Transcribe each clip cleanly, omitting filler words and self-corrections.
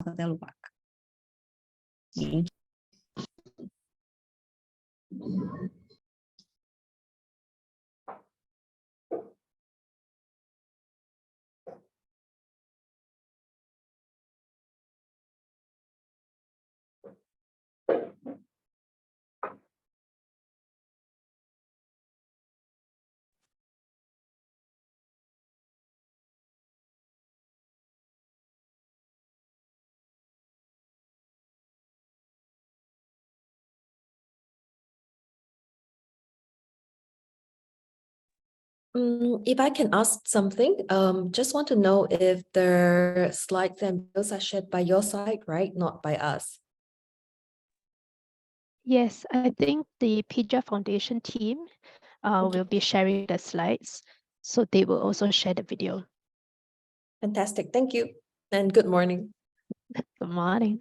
saya lupa. Thank If I can ask something, just want to know if the slides and videos are shared by your side, right? Not by us. Yes, I think the PIJA Foundation team will be sharing the slides, so they will also share the video. Fantastic. Thank you. And good morning. Good morning.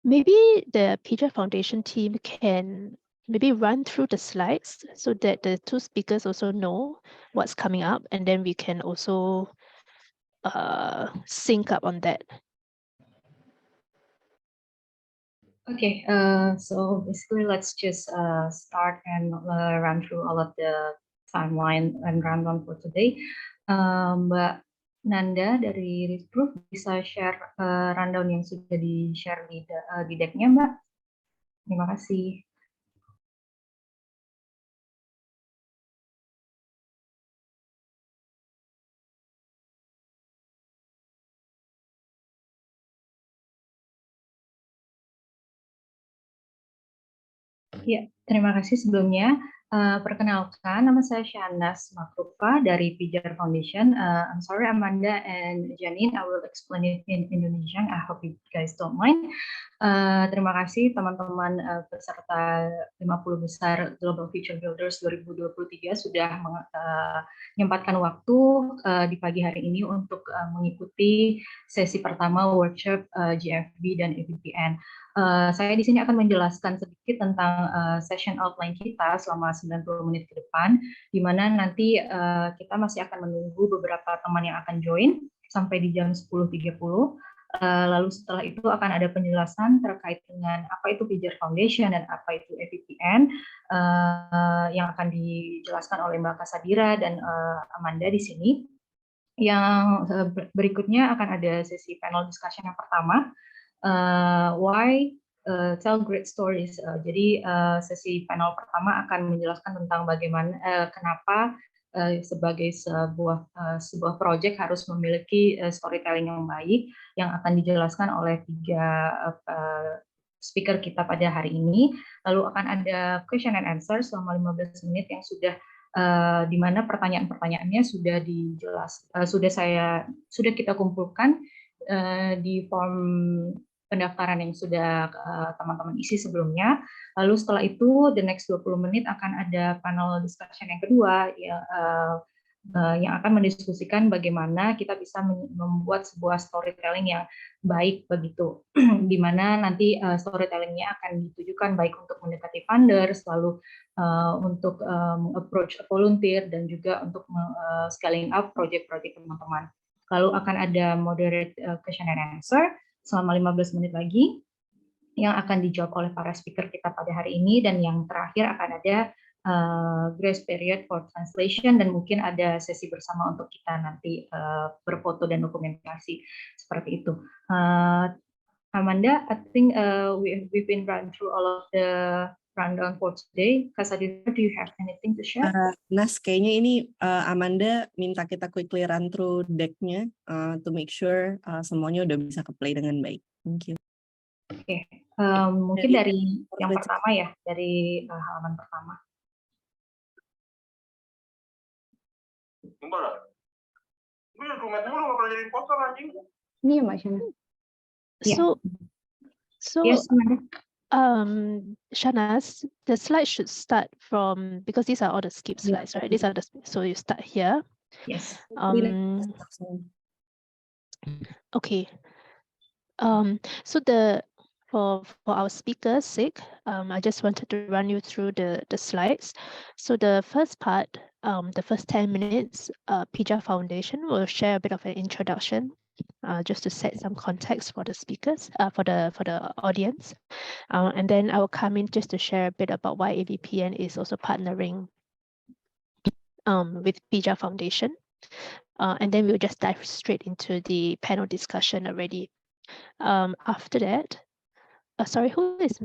Maybe the PIJA Foundation team can maybe run through the slides so that the two speakers also know what's coming up, and then we can also sync up on that. Okay, so basically let's just start and run through all of the timeline and rundown for today. Mbak Nanda dari Ritproof bisa share rundown yang sudah di-share di deck-nya, Mbak? Terima kasih. Ya, terima kasih sebelumnya. Perkenalkan, nama saya Syahnas Makrufa dari PIJA Foundation. I'm sorry, Amanda and Janine, I will explain it in Indonesian. I hope you guys don't mind. Terima kasih teman-teman peserta 50 besar Global Future Builders 2023 sudah menyempatkan waktu di pagi hari ini untuk mengikuti sesi pertama workshop GFB dan EVPN. Saya di sini akan menjelaskan sedikit tentang session outline kita selama 90 menit ke depan, di mana nanti kita masih akan menunggu beberapa teman yang akan join sampai di jam 10.30. Lalu setelah itu akan ada penjelasan terkait dengan apa itu PIJA Foundation dan apa itu EVPN yang akan dijelaskan oleh Mbak Kasadira dan Amanda di sini. Yang berikutnya akan ada sesi panel discussion yang pertama. Why tell great stories. Jadi sesi panel pertama akan menjelaskan tentang bagaimana kenapa sebagai sebuah proyek harus memiliki storytelling yang baik, yang akan dijelaskan oleh 3 speaker kita pada hari ini. Lalu akan ada question and answer selama 15 menit yang sudah di mana pertanyaan-pertanyaannya sudah kita kumpulkan di form pendaftaran yang sudah teman-teman isi sebelumnya. Lalu setelah itu, the next 20 menit akan ada panel discussion yang kedua, yang akan mendiskusikan bagaimana kita bisa membuat sebuah storytelling yang baik begitu, di mana nanti storytellingnya akan ditujukan baik untuk mendekati funders, lalu untuk approach volunteer, dan juga untuk scaling up project-project teman-teman. Lalu akan ada moderate question and answer selama 15 menit lagi yang akan dijawab oleh para speaker kita pada hari ini, dan yang terakhir akan ada grace period for translation, dan mungkin ada sesi bersama untuk kita nanti berfoto dan dokumentasi seperti itu. Amanda, I think we've been run through all of the rundown for today. Kasadira, do you have anything to share? Nas, kayaknya ini Amanda minta kita quickly run through deck-nya to make sure semuanya udah bisa ke-play dengan baik. Thank you. Oke, mungkin dari yang pertama ya, dari halaman pertama. Ini ya, Mbak Shana. So Yes, Shanas, the slide should start from, because these are all the skip slides, right? These are so you start here. Yes. Okay. So for our speakers' sake, I just wanted to run you through the slides. So the first part, the first 10 minutes, PIJA Foundation will share a bit of an introduction, just to set some context for the speakers, for the audience. And then I will come in just to share a bit about why AVPN is also partnering with PIJA Foundation. And then we'll just dive straight into the panel discussion already. After that, sorry, who is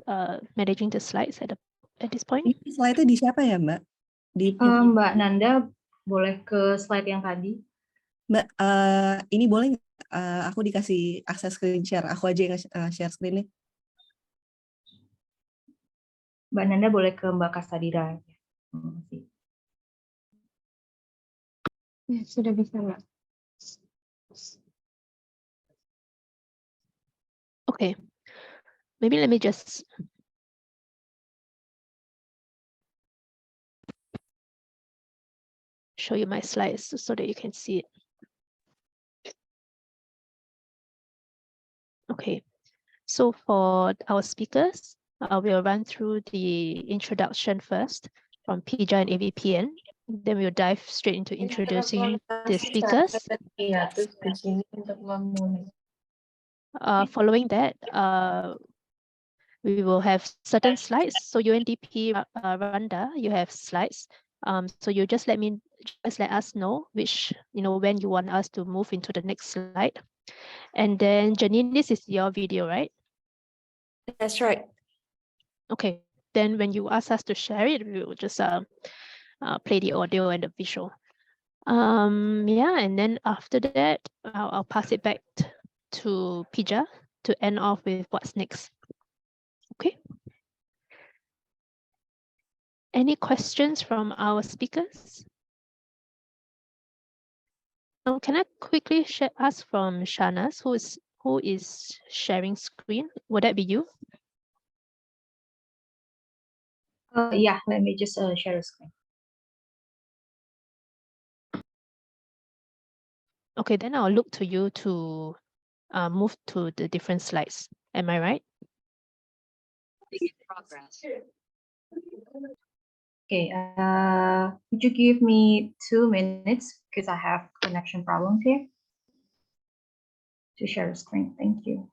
managing the slides at this point? Ini slide-nya di siapa ya, Mbak? Di Mbak Nanda, boleh ke slide yang tadi? Mbak, ini boleh nggak, aku dikasih akses screen share, aku aja yang share screen-nya. Mbak Nanda boleh ke Mbak Kasadira. Ya, sudah bisa, Mbak. Okay, maybe let me just show you my slides so that you can see it. Okay, so for our speakers, we'll run through the introduction first from PIJA and AVPN. Then we'll dive straight into introducing the speakers. Iya, terus di sini untuk memulai. Following that, we will have certain slides. So UNDP, Randa, you have slides. So you just let us know which, when you want us to move into the next slide. And then Janine, this is your video, right? That's right. Okay. Then when you ask us to share it, we will just play the audio and the visual. Yeah, and then after that, I'll pass it back to PIJA to end off with what's next. Okay. Any questions from our speakers? Can I quickly ask from Shanas, who is sharing screen? Would that be you? Yeah, let me just share a screen. Okay, then I'll look to you to move to the different slides. Am I right? Okay, could you give me 2 minutes because I have connection problems here to share a screen? Thank you.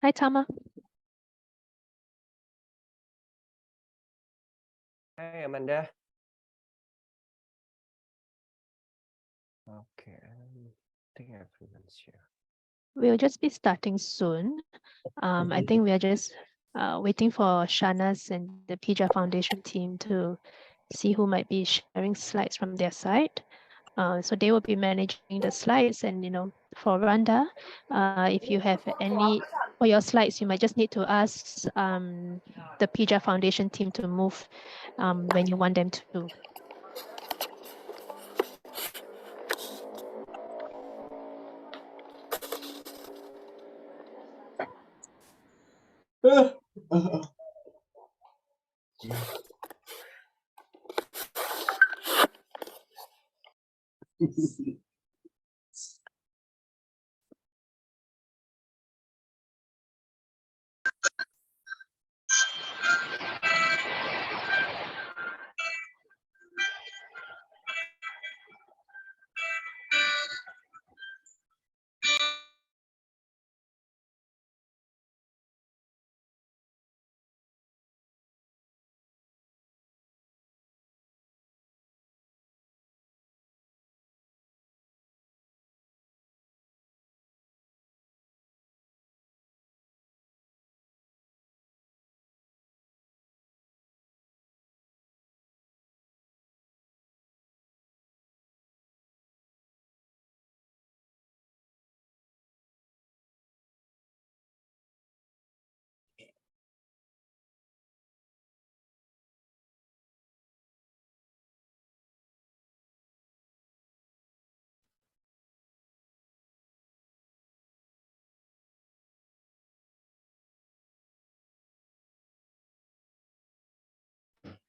Hi, Tama. Hi, Amanda. Okay, I think everyone's here. We'll just be starting soon. I think we are just waiting for Shanas and the PIJA Foundation team to see who might be sharing slides from their side. So they will be managing the slides, and for Randa, if you have any for your slides, you might just need to ask the PIJA Foundation team to move when you want them to.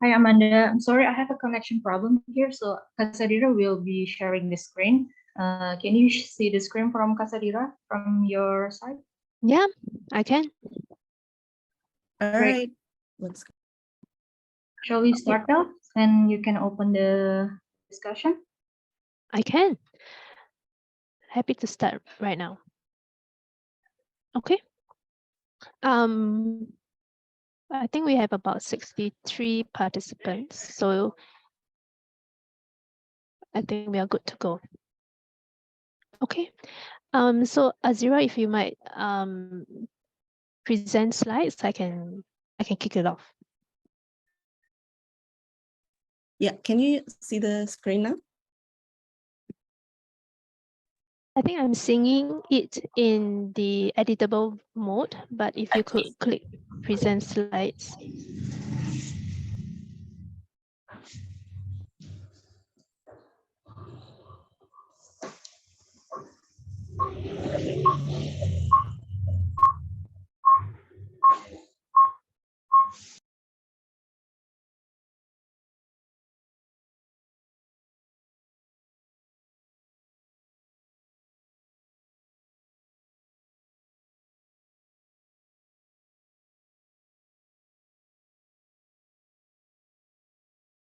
Hi, Amanda. I'm sorry, I have a connection problem here. So Kasadira will be sharing the screen. Can you see the screen from Kasadira from your side? Yeah, I can. All Great. right. Let's go. Shall we start now? And you can open the discussion. I can. Happy to start right now. Okay. I think we have about 63 participants, so I think we are good to go. Okay. So Azira, if you might present slides, I can kick it off. Yeah, can you see the screen now? I think I'm seeing it in the editable mode, but if you could click present slides.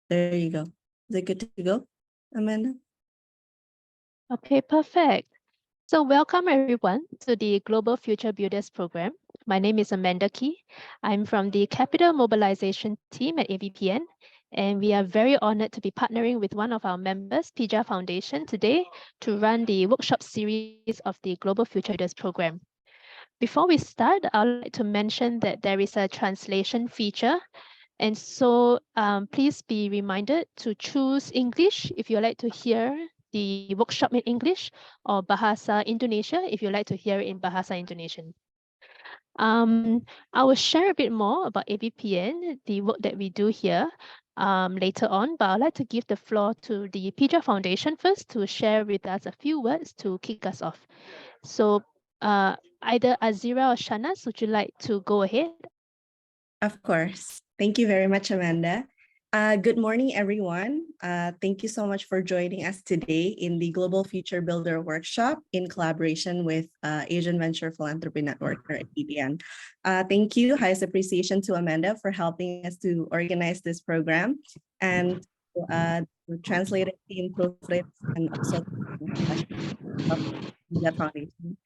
There you go. Is it good to go, Amanda? Okay, perfect. So welcome everyone to the Global Future Builders Program. My name is Amanda Key. I'm from the Capital Mobilization team at AVPN, and we are very honored to be partnering with one of our members, PIJA Foundation, today to run the workshop series of the Global Future Builders Program. Before we start, I'd like to mention that there is a translation feature. And so please be reminded to choose English if you'd like to hear the workshop in English, or Bahasa Indonesia if you'd like to hear it in Bahasa Indonesian. I will share a bit more about AVPN, the work that we do here later on, but I'd like to give the floor to the PIJA Foundation first to share with us a few words to kick us off. So either Azira or Shanas, would you like to go ahead? Of course. Thank you very much, Amanda. Good morning, everyone. Thank you so much for joining us today in the Global Future Builder Workshop in collaboration with Asian Venture Philanthropy Network, or AVPN. Thank you, highest appreciation to Amanda for helping us to organize this program, and the translated team, proofread, and also the foundation.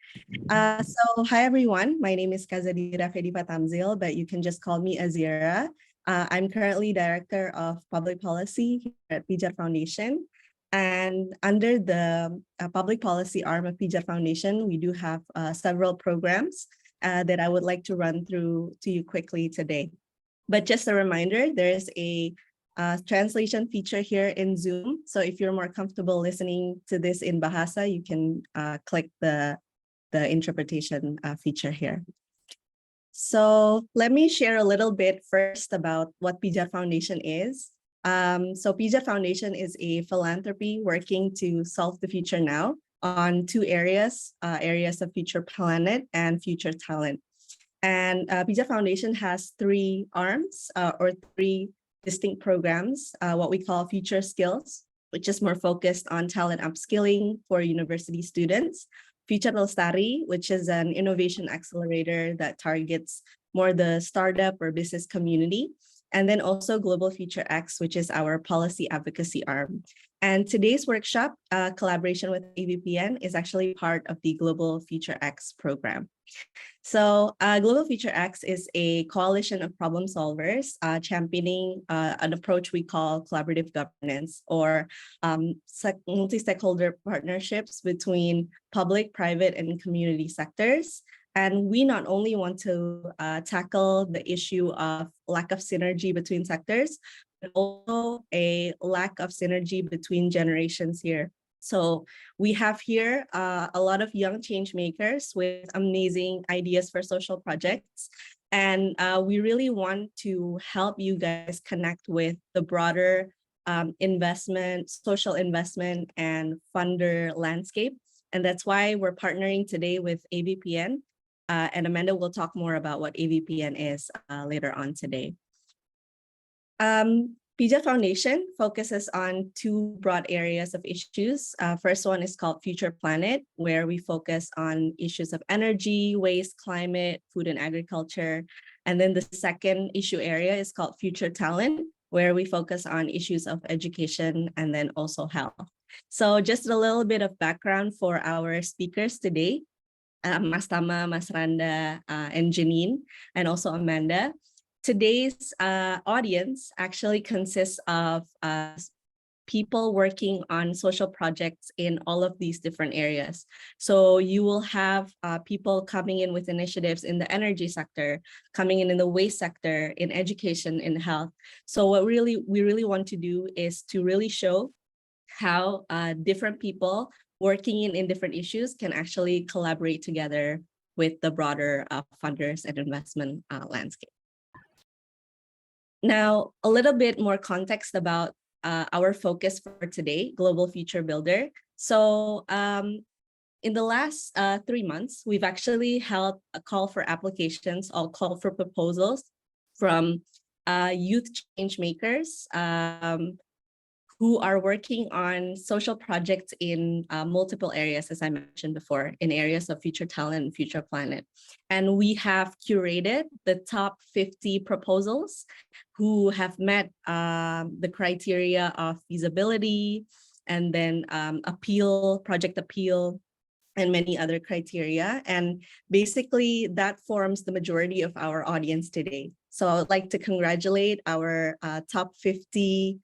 So hi everyone, my name is Kazadira Fedipa Tamzil, but you can just call me Azira. I'm currently Director of Public Policy here at PIJA Foundation. And under the public policy arm of PIJA Foundation, we do have several programs that I would like to run through to you quickly today. But just a reminder, there is a translation feature here in Zoom. So if you're more comfortable listening to this in Bahasa, you can click the interpretation feature here. So let me share a little bit first about what PIJA Foundation is. So PIJA Foundation is a philanthropy working to solve the future now on two areas, areas of future planet and future talent. And PIJA Foundation has three arms or three distinct programs, what we call Future Skills, which is more focused on talent upskilling for university students. Future Lestari, which is an innovation accelerator that targets more the startup or business community. And then also Global Future X, which is our policy advocacy arm. And today's workshop, collaboration with AVPN, is actually part of the Global Future X program. So Global Future X is a coalition of problem solvers championing an approach we call collaborative governance, or multi-stakeholder partnerships between public, private, and community sectors. And we not only want to tackle the issue of lack of synergy between sectors, but also a lack of synergy between generations here. So we have here a lot of young change makers with amazing ideas for social projects. And we really want to help you guys connect with the broader investment, social investment, and funder landscape. And that's why we're partnering today with AVPN. And Amanda will talk more about what AVPN is later on today. PIJA Foundation focuses on two broad areas of issues. First one is called Future Planet, where we focus on issues of energy, waste, climate, food and agriculture. And then the second issue area is called Future Talent, where we focus on issues of education and then also health. So just a little bit of background for our speakers today, Mas Tama, Mas Randa, and Janine, and also Amanda. Today's audience actually consists of people working on social projects in all of these different areas. So you will have people coming in with initiatives in the energy sector, coming in the waste sector, in education, in health. So what we really want to do is to really show how different people working in different issues can actually collaborate together with the broader funders and investment landscape. Now, a little bit more context about our focus for today, Global Future Builder. So in the last 3 months, we've actually held a call for applications, or call for proposals from youth change makers who are working on social projects in multiple areas, as I mentioned before, in areas of Future Talent and Future Planet. And we have curated the top 50 proposals who have met the criteria of feasibility and then project appeal, and many other criteria. And basically that forms the majority of our audience today. So I would like to congratulate our top 50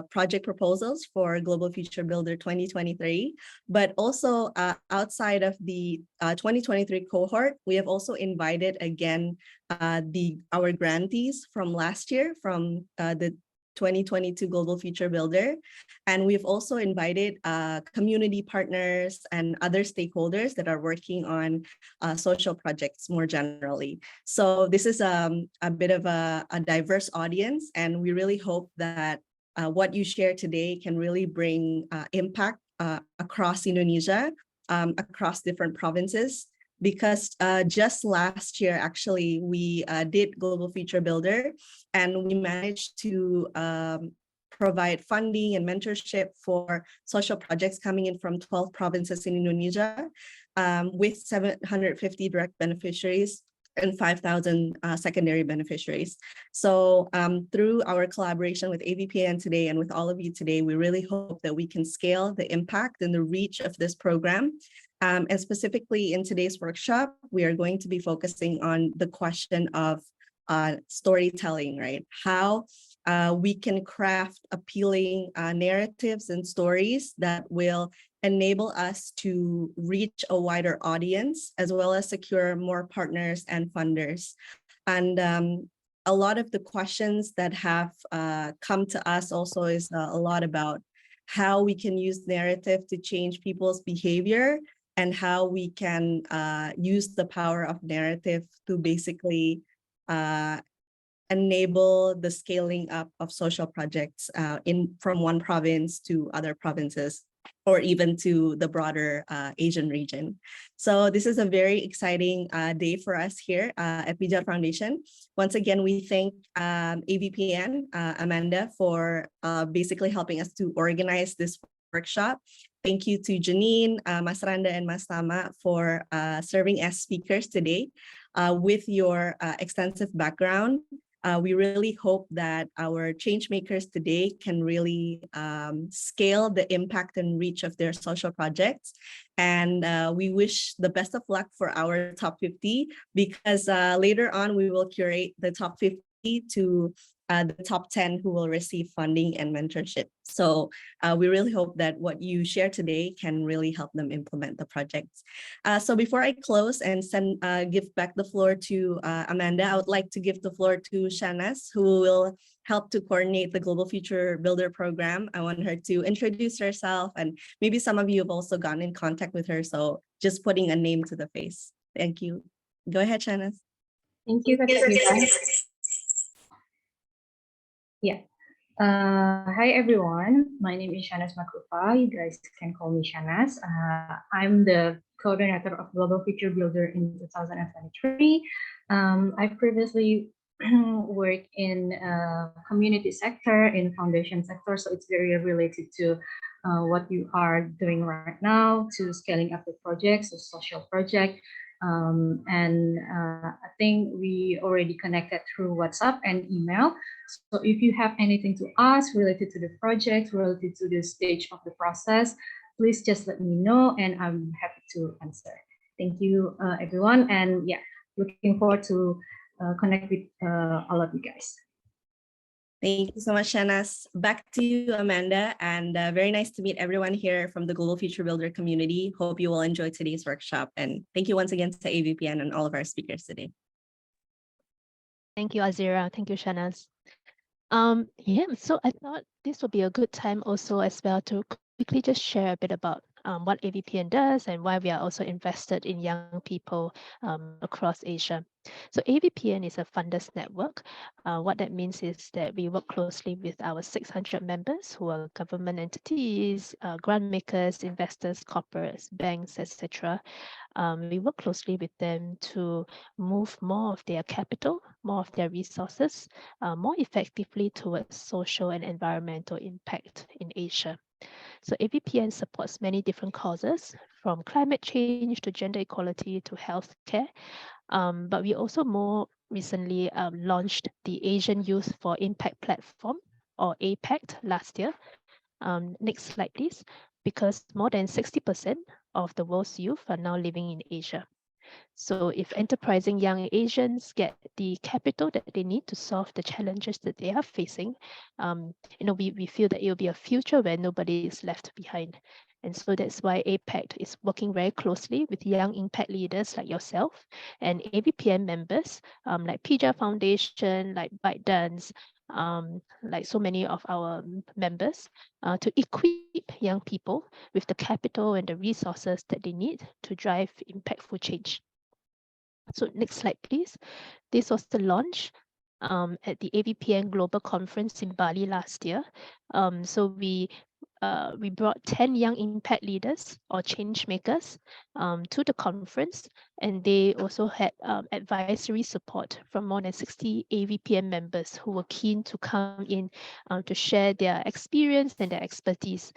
project proposals for Global Future Builder 2023, but also outside of the 2023 cohort, we have also invited again our grantees from last year from the 2022 Global Future Builder. And we've also invited community partners and other stakeholders that are working on social projects more generally. So this is a bit of a diverse audience, and we really hope that what you share today can really bring impact across Indonesia, across different provinces, because just last year, actually, we did Global Future Builder, and we managed to provide funding and mentorship for social projects coming in from 12 provinces in Indonesia, with 750 direct beneficiaries and 5,000 secondary beneficiaries. So through our collaboration with AVPN today and with all of you today, we really hope that we can scale the impact and the reach of this program. And specifically in today's workshop, we are going to be focusing on the question of storytelling, right? How we can craft appealing narratives and stories that will enable us to reach a wider audience, as well as secure more partners and funders. And a lot of the questions that have come to us also is a lot about how we can use narrative to change people's behavior, and how we can use the power of narrative to basically enable the scaling up of social projects from one province to other provinces, or even to the broader Asian region. So this is a very exciting day for us here at PIJA Foundation. Once again, we thank AVPN, Amanda, for basically helping us to organize this workshop. Thank you to Janine, Mas Randa, and Mas Tama for serving as speakers today. With your extensive background, we really hope that our change makers today can really scale the impact and reach of their social projects. And we wish the best of luck for our top 50, because later on we will curate the top 50 to the top 10 who will receive funding and mentorship. So we really hope that what you share today can really help them implement the projects. So before I close and give back the floor to Amanda, I would like to give the floor to Shanas, who will help to coordinate the Global Future Builder program. I want her to introduce herself, and maybe some of you have also gotten in contact with her, so just putting a name to the face. Thank you. Go ahead, Shanas. Thank you, Kak Sadira. Yeah. Hi, everyone. My name is Shanas Makrufa. You guys can call me Shanas. I'm the coordinator of Global Future Builder in 2023. I've previously work in community sector, in foundation sector. So it's very related to what you are doing right now, to scaling up the projects, so social project. And I think we already connected through WhatsApp and email. So if you have anything to ask related to the project, related to the stage of the process, please just let me know and I'm happy to answer. Thank you, everyone. And yeah, looking forward to connect with all of you guys. Thank you so much, Shanas. Back to you, Amanda, and very nice to meet everyone here from the Global Future Builder community. Hope you will enjoy today's workshop. And thank you once again to AVPN and all of our speakers today. Thank you, Azira. Thank you, Shanas. Yeah, so I thought this would be a good time also as well to quickly just share a bit about what AVPN does and why we are also invested in young people across Asia. So AVPN is a funders network. What that means is that we work closely with our 600 members who are government entities, grant makers, investors, corporates, banks, etc. We work closely with them to move more of their capital, more of their resources, more effectively towards social and environmental impact in Asia. So AVPN supports many different causes, from climate change to gender equality to healthcare. But we also more recently launched the Asian Youth for Impact platform, or APACT, last year. Next slide, please. Because more than 60% of the world's youth are now living in Asia. So if enterprising young Asians get the capital that they need to solve the challenges that they are facing, we feel that it will be a future where nobody is left behind. And so that's why APACT is working very closely with young impact leaders like yourself and AVPN members like PIJA Foundation, like ByteDance, like so many of our members, to equip young people with the capital and the resources that they need to drive impactful change. So next slide, please. This was the launch at the AVPN Global Conference in Bali last year. So we brought 10 young impact leaders or change makers to the conference, and they also had advisory support from more than 60 AVPN members who were keen to come in to share their experience and their expertise.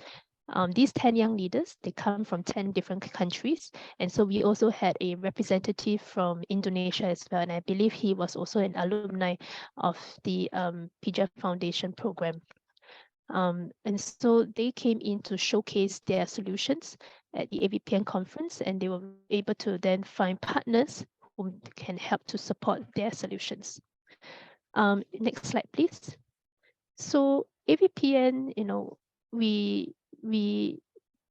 These 10 young leaders, they come from 10 different countries. And so we also had a representative from Indonesia as well. And I believe he was also an alumni of the PIJA Foundation program. And so they came in to showcase their solutions at the AVPN conference, and they were able to then find partners who can help to support their solutions. Next slide, please. So AVPN,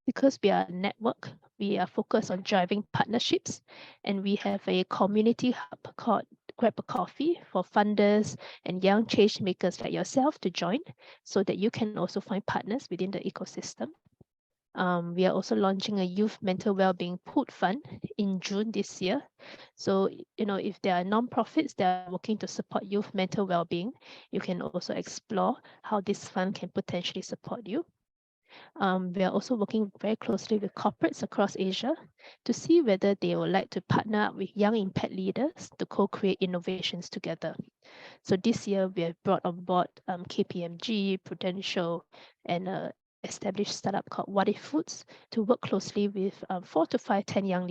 because we are a network, we are focused on driving partnerships, and we have a community hub called Grab a Coffee for funders and young change makers like yourself to join, so that you can also find partners within the ecosystem. We are also launching a youth mental well-being pooled fund in June this year. So, if there are nonprofits that are working to support youth mental well-being, you can also explore how this fund can potentially support you. We are also working very closely with corporates across Asia to see whether they would like to partner up with young impact leaders to co-create innovations together. So this year we have brought on board KPMG, Prudential, and an established startup called What If Foods to work closely with 4 to 5 young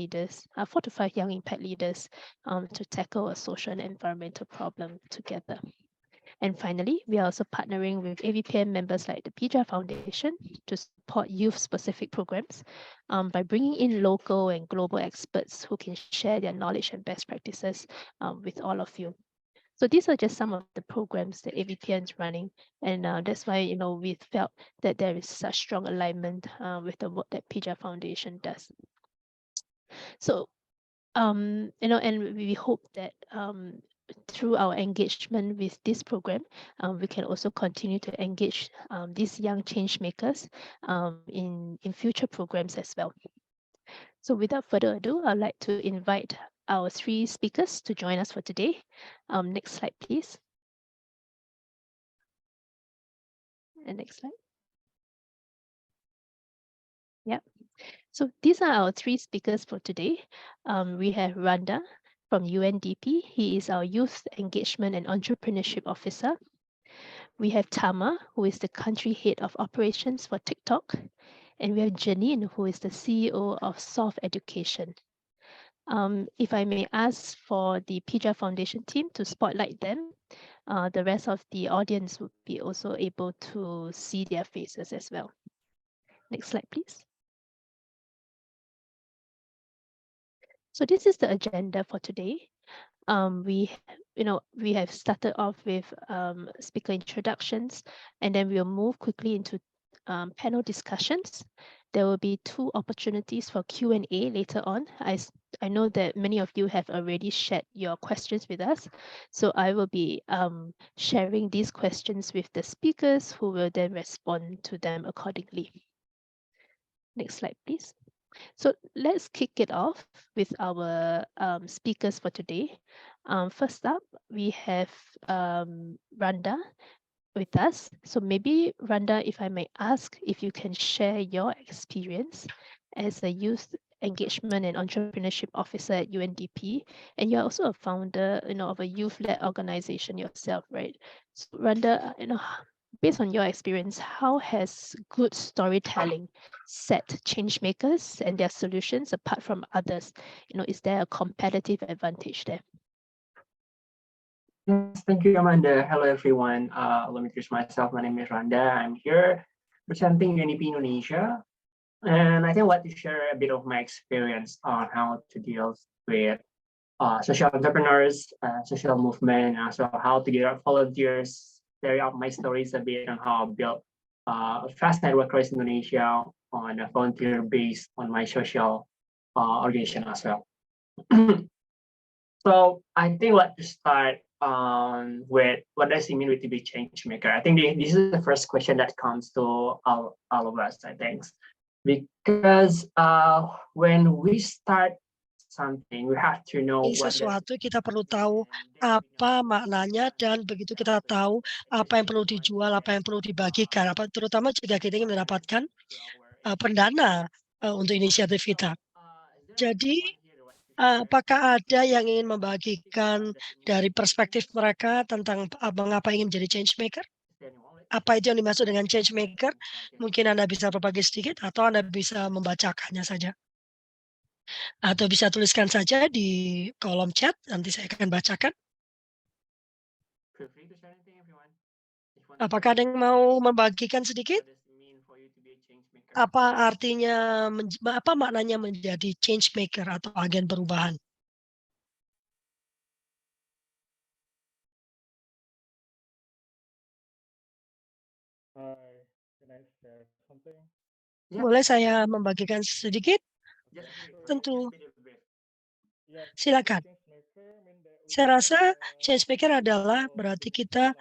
impact leaders to tackle a social and environmental problem together. And finally, we are also partnering with AVPN members like the PIJA Foundation to support youth-specific programs by bringing in local and global experts who can share their knowledge and best practices with all of you. So these are just some of the programs that AVPN is running, and that's why we felt that there is such strong alignment with the work that PIJA Foundation does. So and we hope that through our engagement with this program, we can also continue to engage these young change makers in future programs as well. So without further ado, I'd like to invite our 3 speakers to join us for today. Next slide, please. And next slide. Yeah. So these are our 3 speakers for today. We have Randa, from UNDP. He is our Youth Engagement and Entrepreneurship Officer. We have Tama, who is the Country Head of Operations for TikTok. And we have Janine, who is the CEO of Soft Education. If I may ask for the PIJA Foundation team to spotlight them, the rest of the audience would be also able to see their faces as well. Next slide, please. So this is the agenda for today. We have started off with speaker introductions, and then we'll move quickly into panel discussions. There will be 2 opportunities for Q&A later on. I know that many of you have already shared your questions with us, so I will be sharing these questions with the speakers who will then respond to them accordingly. Next slide, please. So let's kick it off with our speakers for today. First up, we have Randa with us. So maybe Randa, if I may ask, if you can share your experience as a youth engagement and entrepreneurship officer at UNDP, and you're also a founder, of a youth-led organization yourself, right? So Randa, based on your experience, how has good storytelling set change makers and their solutions apart from others? Is there a competitive advantage there? Yes, thank you, Amanda. Hello, everyone. Let me introduce myself. My name is Randa. I'm here presenting UNDP Indonesia. And I think I'd like to share a bit of my experience on how to deal with social entrepreneurs, social movement, and also how to get volunteers, carry out my stories a bit on how I built a fast network across Indonesia on a volunteer base on my social organization as well. So I think I'd like to start with what does it mean to be change maker? I think this is the first question that comes to all of us, I think. Because when we start something, we have to know Ini sesuatu kita perlu tahu apa maknanya, dan begitu kita tahu apa yang perlu dijual, apa yang perlu dibagikan, terutama jika kita ingin mendapatkan pendana untuk inisiatif kita. Jadi apakah ada yang ingin membagikan dari perspektif mereka tentang mengapa ingin menjadi change maker? Apa itu yang dimaksud dengan change maker? Mungkin Anda bisa berbagi sedikit atau Anda bisa membacakannya saja. Atau bisa tuliskan saja di kolom chat, nanti saya akan bacakan. Apakah ada yang mau membagikan sedikit? Apa artinya, apa maknanya menjadi change maker atau agen perubahan? Boleh saya membagikan sedikit? Tentu. Silakan. Saya rasa change maker adalah berarti kita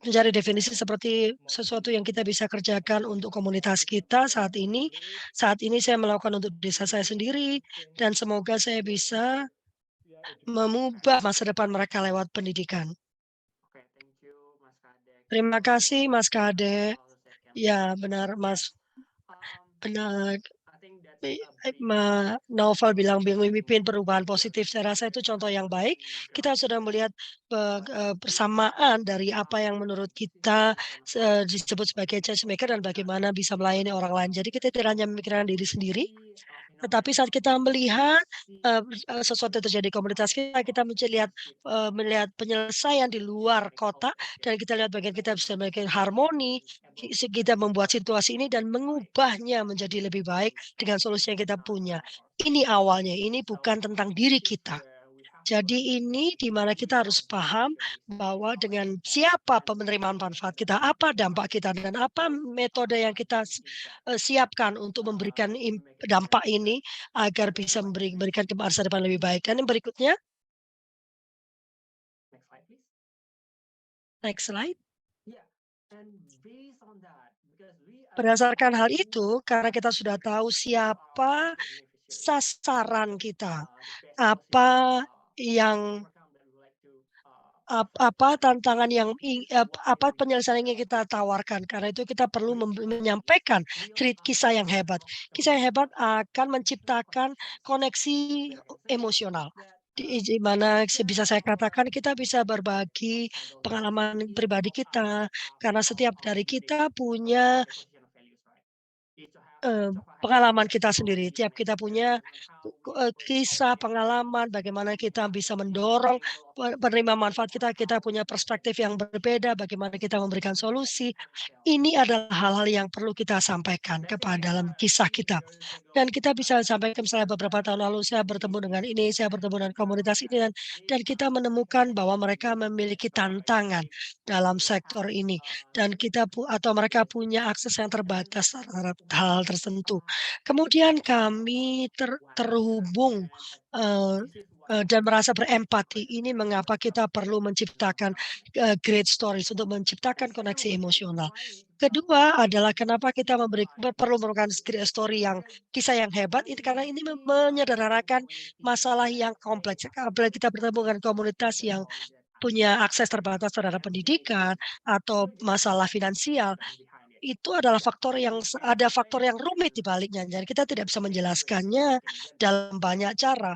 mencari definisi seperti sesuatu yang kita bisa kerjakan untuk komunitas kita saat ini. Saat ini saya melakukan untuk desa saya sendiri, dan semoga saya bisa mengubah masa depan mereka lewat pendidikan. Terima kasih, Mas Kade. Ya, benar, Mas. Benar. Novel bilang memimpin perubahan positif. Saya rasa itu contoh yang baik. Kita sudah melihat persamaan dari apa yang menurut kita disebut sebagai change maker dan bagaimana bisa melayani orang lain. Jadi kita tidak hanya memikirkan diri sendiri, tetapi saat kita melihat sesuatu yang terjadi di komunitas kita melihat penyelesaian di luar kota, dan kita lihat bagian kita bisa memiliki harmoni, kita membuat situasi ini dan mengubahnya menjadi lebih baik dengan solusi yang kita punya. Ini awalnya, ini bukan tentang diri kita. Jadi ini di mana kita harus paham bahwa dengan siapa penerimaan manfaat kita, apa dampak kita, dan apa metode yang kita siapkan untuk memberikan dampak ini agar bisa memberikan masa depan lebih baik. Dan yang berikutnya, next slide. Berdasarkan hal itu, karena kita sudah tahu siapa sasaran kita, apa yang apa tantangan apa penyelesaian yang kita tawarkan. Karena itu kita perlu menyampaikan kisah yang hebat. Kisah yang hebat akan menciptakan koneksi emosional. Di mana bisa saya katakan kita bisa berbagi pengalaman pribadi kita, karena setiap dari kita punya pengalaman kita sendiri. Tiap kita punya kisah, pengalaman, bagaimana kita bisa mendorong penerima manfaat kita punya perspektif yang berbeda, bagaimana kita memberikan solusi. Ini adalah hal-hal yang perlu kita sampaikan dalam kisah kita. Dan kita bisa sampaikan misalnya beberapa tahun lalu saya bertemu dengan ini, saya bertemu dengan komunitas ini, dan kita menemukan bahwa mereka memiliki tantangan dalam sektor ini. Dan atau mereka punya akses yang terbatas terhadap hal tertentu. Kemudian kami terhubung dan merasa berempati. Ini mengapa kita perlu menciptakan great stories untuk menciptakan koneksi emosional. Kedua adalah kenapa kita perlu memberikan story kisah yang hebat, karena ini menyederhanakan masalah yang kompleks. Apabila kita bertemu dengan komunitas yang punya akses terbatas terhadap pendidikan atau masalah finansial, itu adalah faktor yang rumit di baliknya. Jadi kita tidak bisa menjelaskannya dalam banyak cara.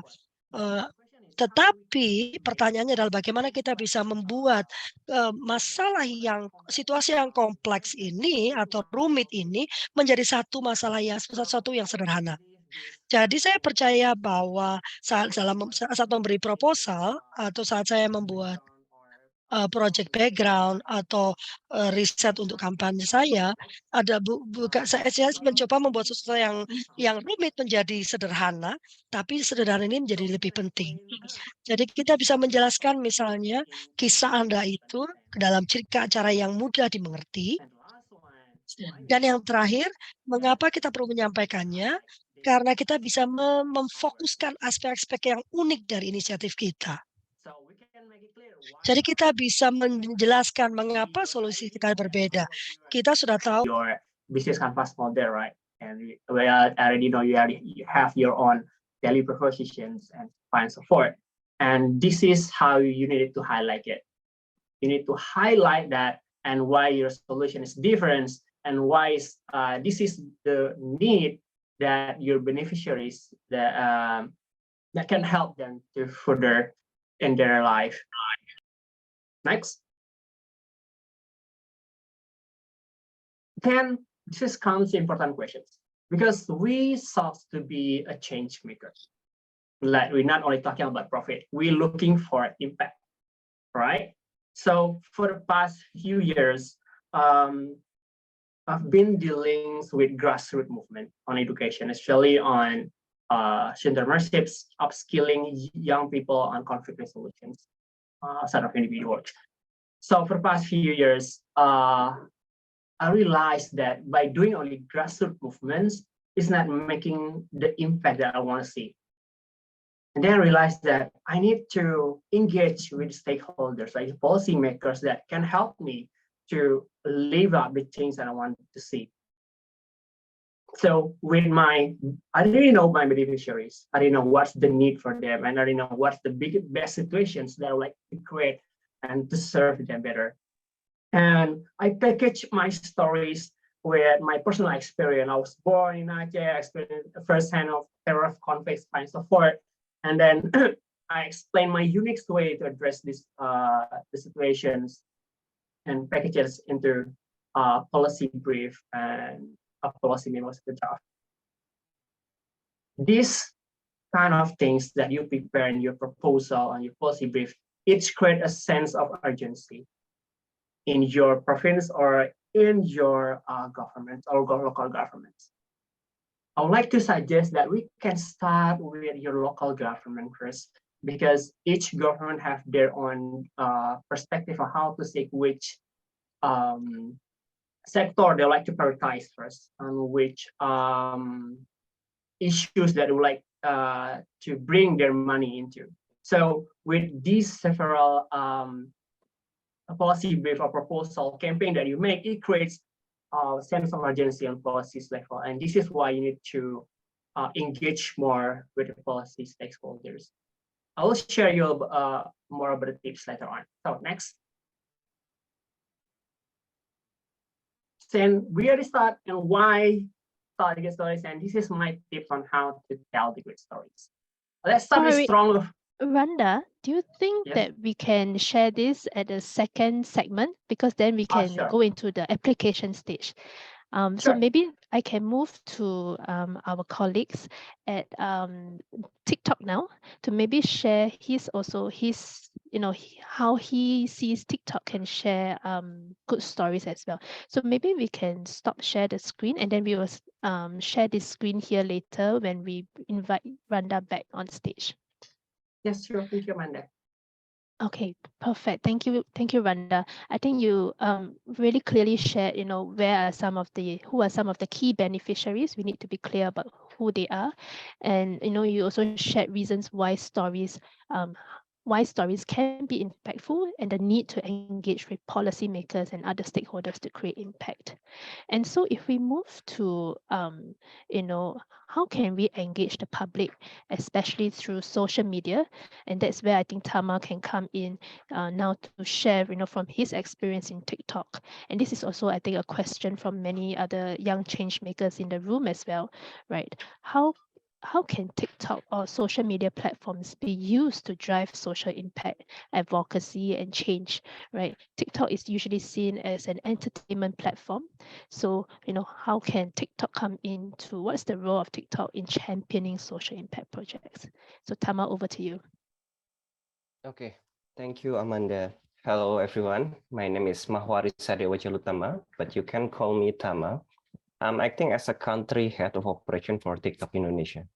Tetapi pertanyaannya adalah bagaimana kita bisa membuat situasi yang kompleks ini atau rumit ini menjadi sesuatu yang sederhana. Jadi saya percaya bahwa saat memberi proposal atau saat saya membuat project background atau riset untuk kampanye saya, saya mencoba membuat sesuatu yang rumit menjadi sederhana, tapi sederhana ini menjadi lebih penting. Jadi kita bisa menjelaskan misalnya kisah Anda itu dalam cara yang mudah dimengerti. Dan yang terakhir, mengapa kita perlu menyampaikannya? Karena kita bisa memfokuskan aspek-aspek yang unik dari inisiatif kita. Jadi kita bisa menjelaskan mengapa solusi kita berbeda. Kita sudah tahu your business canvas model, right? And we already know you have your own daily propositions and so forth. And this is how you need to highlight it. You need to highlight that and why your solution is different and why this is the need that your beneficiaries that can help them to further in their life. Next. Then this comes to important questions because we sought to be a change maker. Like we're not only talking about profit, we're looking for impact, right? So for the past few years, I've been dealing with grassroots movement on education, especially on entrepreneurships, upskilling young people on conflict resolutions outside of individual work. So for the past few years, I realized that by doing only grassroots movements, it's not making the impact that I want to see. And then I realized that I need to engage with stakeholders, like policymakers that can help me to live out the things that I want to see. So I already know my beneficiaries. I already know what's the need for them, and I already know what's the best situations that I would like to create and to serve them better. And I package my stories with my personal experience. I was born in Aceh, I experienced the first-hand of terror conflicts and so forth. And then I explain my unique way to address the situations and packages into a policy brief and a policy memo to the draft. These kind of things that you prepare in your proposal and your policy brief, each create a sense of urgency in your province or in your government or local governments. I would like to suggest that we can start with your local government first, because each government have their own perspective on how to see which sector they like to prioritize first, and which issues that they would like to bring their money into. So with these several policy brief or proposal campaign that you make, it creates a sense of urgency on policies level. And this is why you need to engage more with the policy stakeholders. I will share you more about the tips later on. So next. Then we already start and why tell the good stories, and this is my tips on how to tell the good stories. Let's start with Sorry. strong. Randa, do you think Yes. that we can share this at the second segment? Because then we can Sure. go into the application stage. So Sure. maybe I can move to our colleagues at TikTok now to maybe share his, how he sees TikTok can share good stories as well. So maybe we can stop share the screen and then we will share this screen here later when we invite Randa back on stage. Yes, sure. Thank you, Amanda. Okay, perfect. Thank you, Randa. I think you really clearly shared, who are some of the key beneficiaries. We need to be clear about who they are, and you also shared reasons why stories can be impactful and the need to engage with policymakers and other stakeholders to create impact. And so, if we move to how can we engage the public, especially through social media? And that's where I think Tama can come in now to share, from his experience in TikTok. And this is also, I think, a question from many other young change makers in the room as well, right? How can TikTok or social media platforms be used to drive social impact, advocacy, and change, right? TikTok is usually seen as an entertainment platform. So, how can TikTok come into, what's the role of TikTok in championing social impact projects? So Tama, over to you. Okay, thank you, Amanda. Hello, everyone. My name is Mahwari Sadewa Jalutama, but you can call me Tama. I'm acting as a country head of operation for TikTok Indonesia.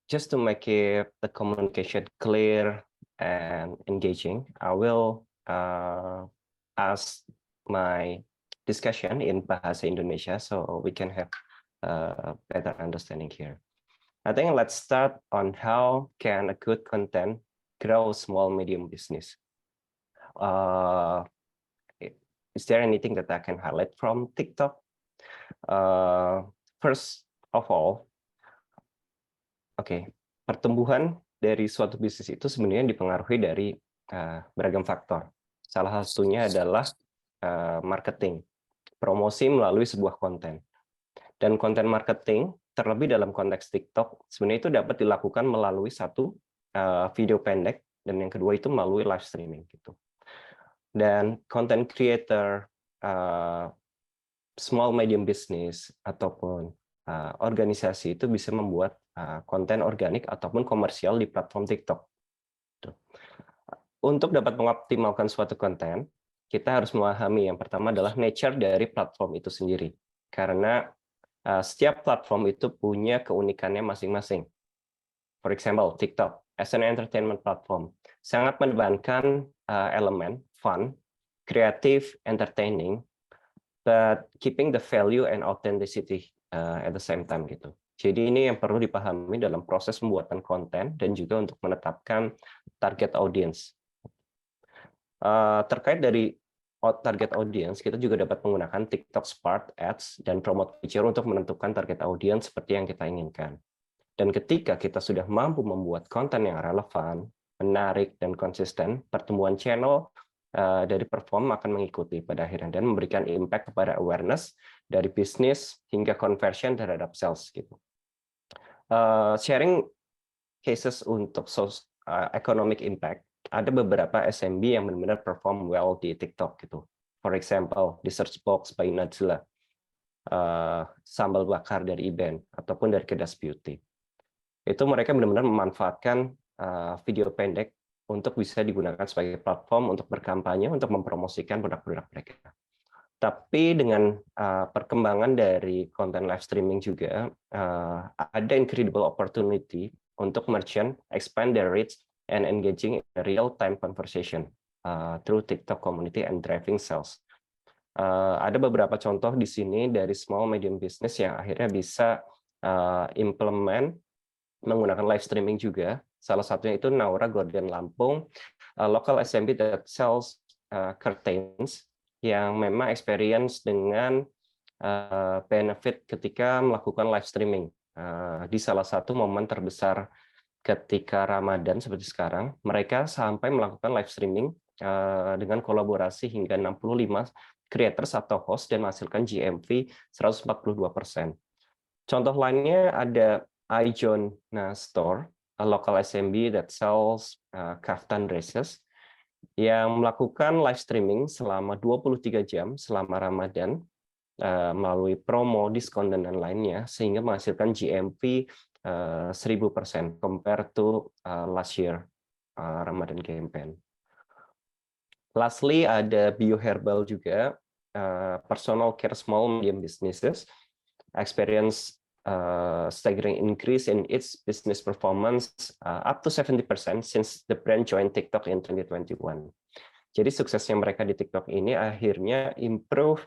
Just to make it the communication clear and engaging, I will ask my discussion in Bahasa Indonesia so we can have a better understanding here. I think let's start on how can a good content grow small medium business. Is there anything that I can highlight from TikTok? First of all, pertumbuhan dari suatu bisnis itu sebenarnya dipengaruhi dari beragam faktor. Salah satunya adalah marketing, promosi melalui sebuah konten. Dan konten marketing, terlebih dalam konteks TikTok, sebenarnya itu dapat dilakukan melalui satu video pendek, dan yang kedua itu melalui live streaming gitu. Dan content creator, small medium business ataupun organisasi itu bisa membuat konten organik ataupun komersial di platform TikTok. Untuk dapat mengoptimalkan suatu konten, kita harus memahami yang pertama adalah nature dari platform itu sendiri. Karena setiap platform itu punya keunikannya masing-masing. For example, TikTok as an entertainment platform sangat menekankan elemen fun, creative, entertaining, but keeping the value and authenticity at the same time gitu. Jadi ini yang perlu dipahami dalam proses pembuatan konten dan juga untuk menetapkan target audience. Terkait dari target audience, kita juga dapat menggunakan TikTok Smart Ads dan Promote Feature untuk menentukan target audience seperti yang kita inginkan. Dan ketika kita sudah mampu membuat konten yang relevan, menarik, dan konsisten, pertumbuhan channel dari perform akan mengikuti pada akhirnya dan memberikan impact kepada awareness dari bisnis hingga conversion terhadap sales gitu. Sharing cases untuk economic impact, ada beberapa SMB yang benar-benar perform well di TikTok gitu. For example, di Search Box by Najla, sambal bakar dari Iben ataupun dari Kedas Beauty. Itu mereka benar-benar memanfaatkan video pendek untuk bisa digunakan sebagai platform untuk berkampanye, untuk mempromosikan produk-produk mereka. Tapi dengan perkembangan dari konten live streaming juga, ada incredible opportunity untuk merchant expand their reach and engaging in real-time conversation through TikTok community and driving sales. Ada beberapa contoh di sini dari small medium business yang akhirnya bisa implement menggunakan live streaming juga. Salah satunya itu Naura Gordon Lampung, local SMB that sells curtains yang memang experience dengan benefit ketika melakukan live streaming di salah satu momen terbesar ketika Ramadan seperti sekarang, mereka sampai melakukan live streaming dengan kolaborasi hingga 65 creators atau host dan menghasilkan GMV 142%. Contoh lainnya ada iJona Store, a local SMB that sells kaftan dresses, yang melakukan live streaming selama 23 jam selama Ramadan melalui promo, diskon, dan lain-lainnya, sehingga menghasilkan GMV 1000% compared to last year Ramadan campaign. Lastly, ada BioHerbal juga, personal care small medium businesses, experience staggering increase in its business performance up to 70% since the brand joined TikTok in 2021. Jadi suksesnya mereka di TikTok ini akhirnya improve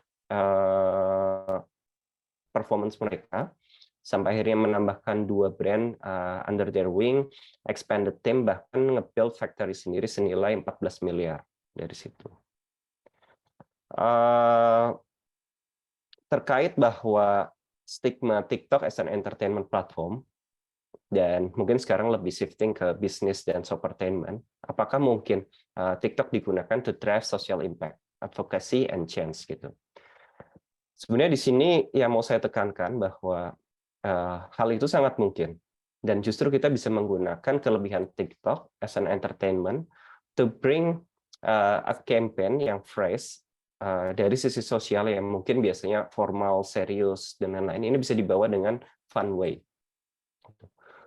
performance mereka sampai akhirnya menambahkan 2 brand under their wing, expanded team, bahkan nge-build factory sendiri senilai 14 miliar dari situ. Terkait bahwa stigma TikTok as an entertainment platform, dan mungkin sekarang lebih shifting ke bisnis dan entertainment, apakah mungkin TikTok digunakan to drive social impact, advocacy, and change gitu? Sebenarnya di sini yang mau saya tekankan bahwa hal itu sangat mungkin, dan justru kita bisa menggunakan kelebihan TikTok as an entertainment to bring a campaign yang fresh dari sisi sosial yang mungkin biasanya formal, serius, dan lain-lain, ini bisa dibawa dengan fun way.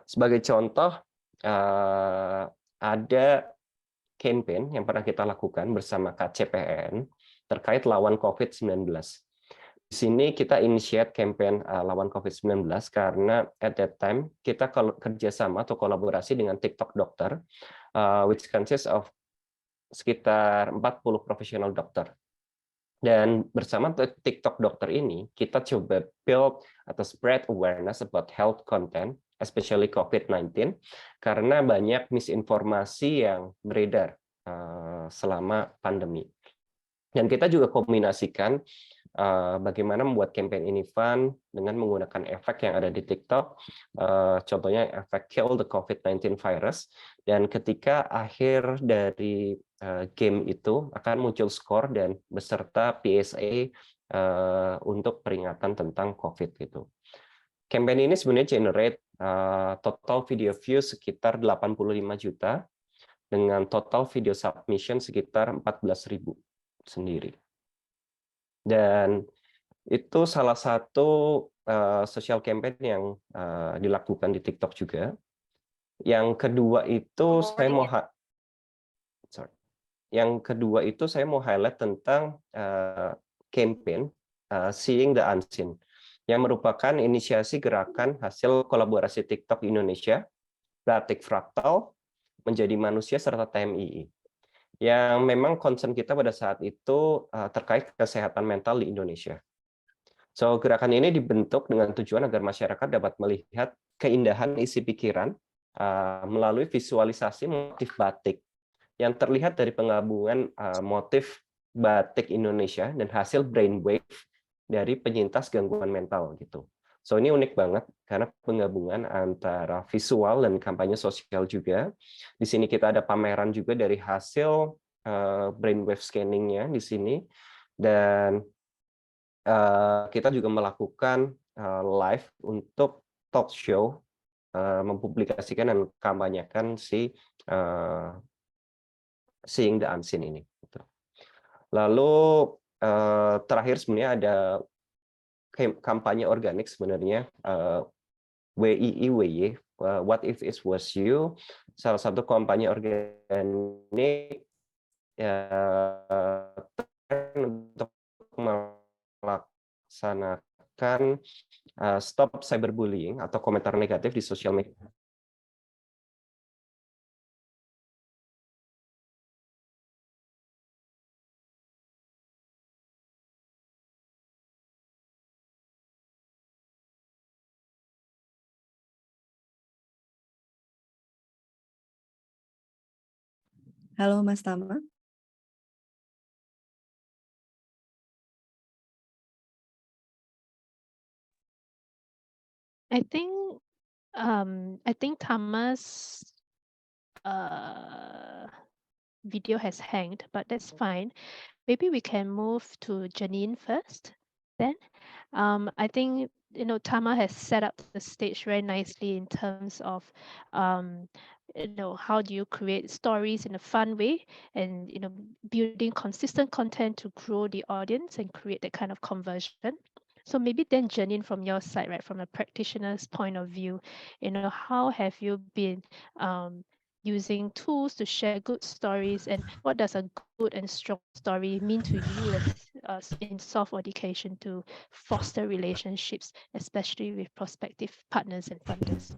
Sebagai contoh, ada campaign yang pernah kita lakukan bersama KCPN terkait lawan COVID-19. Di sini kita initiate campaign lawan COVID-19 karena at that time kita kerjasama atau kolaborasi dengan TikTok Dokter, which consists of sekitar 40 profesional dokter. Dan bersama TikTok Dokter ini, kita coba build atau spread awareness about health content, especially COVID-19, karena banyak misinformasi yang beredar selama pandemi. Dan kita juga kombinasikan bagaimana membuat campaign ini fun dengan menggunakan efek yang ada di TikTok, contohnya efek kill the COVID-19 virus, dan ketika akhir dari game itu akan muncul skor dan beserta PSA untuk peringatan tentang COVID gitu. Campaign ini sebenarnya generate total video views sekitar 85 juta dengan total video submission sekitar 14.000 sendiri. Dan itu salah satu social campaign yang dilakukan di TikTok juga. Yang kedua itu saya mau highlight tentang campaign Seeing the Unseen, yang merupakan inisiasi gerakan hasil kolaborasi TikTok Indonesia, Batik Fractal, Menjadi Manusia, serta TMII. Yang memang concern kita pada saat itu terkait kesehatan mental di Indonesia. So, gerakan ini dibentuk dengan tujuan agar masyarakat dapat melihat keindahan isi pikiran melalui visualisasi motif batik yang terlihat dari penggabungan motif batik Indonesia dan hasil brainwave dari penyintas gangguan mental gitu. So ini unik banget karena penggabungan antara visual dan kampanye sosial juga. Di sini kita ada pameran juga dari hasil brainwave scanning-nya di sini, dan kita juga melakukan live untuk talk show, mempublikasikan dan kampanyekan si Seeing the Unseen ini. Lalu terakhir sebenarnya ada kampanye organik sebenarnya, WII, What If It Was You, salah satu kampanye organik untuk melaksanakan stop cyberbullying atau komentar negatif di sosial media. Halo Mas Tama. I think I think Tama's video has hanged, but that's fine. Maybe we can move to Janine first. Then, I think Tama has set up the stage very nicely in terms of, how do you create stories in a fun way, and building consistent content to grow the audience and create that kind of conversion. So maybe then, Janine, from your side, right, from a practitioner's point of view, how have you been using tools to share good stories, and what does a good and strong story mean to you as in soft education to foster relationships, especially with prospective partners and funders?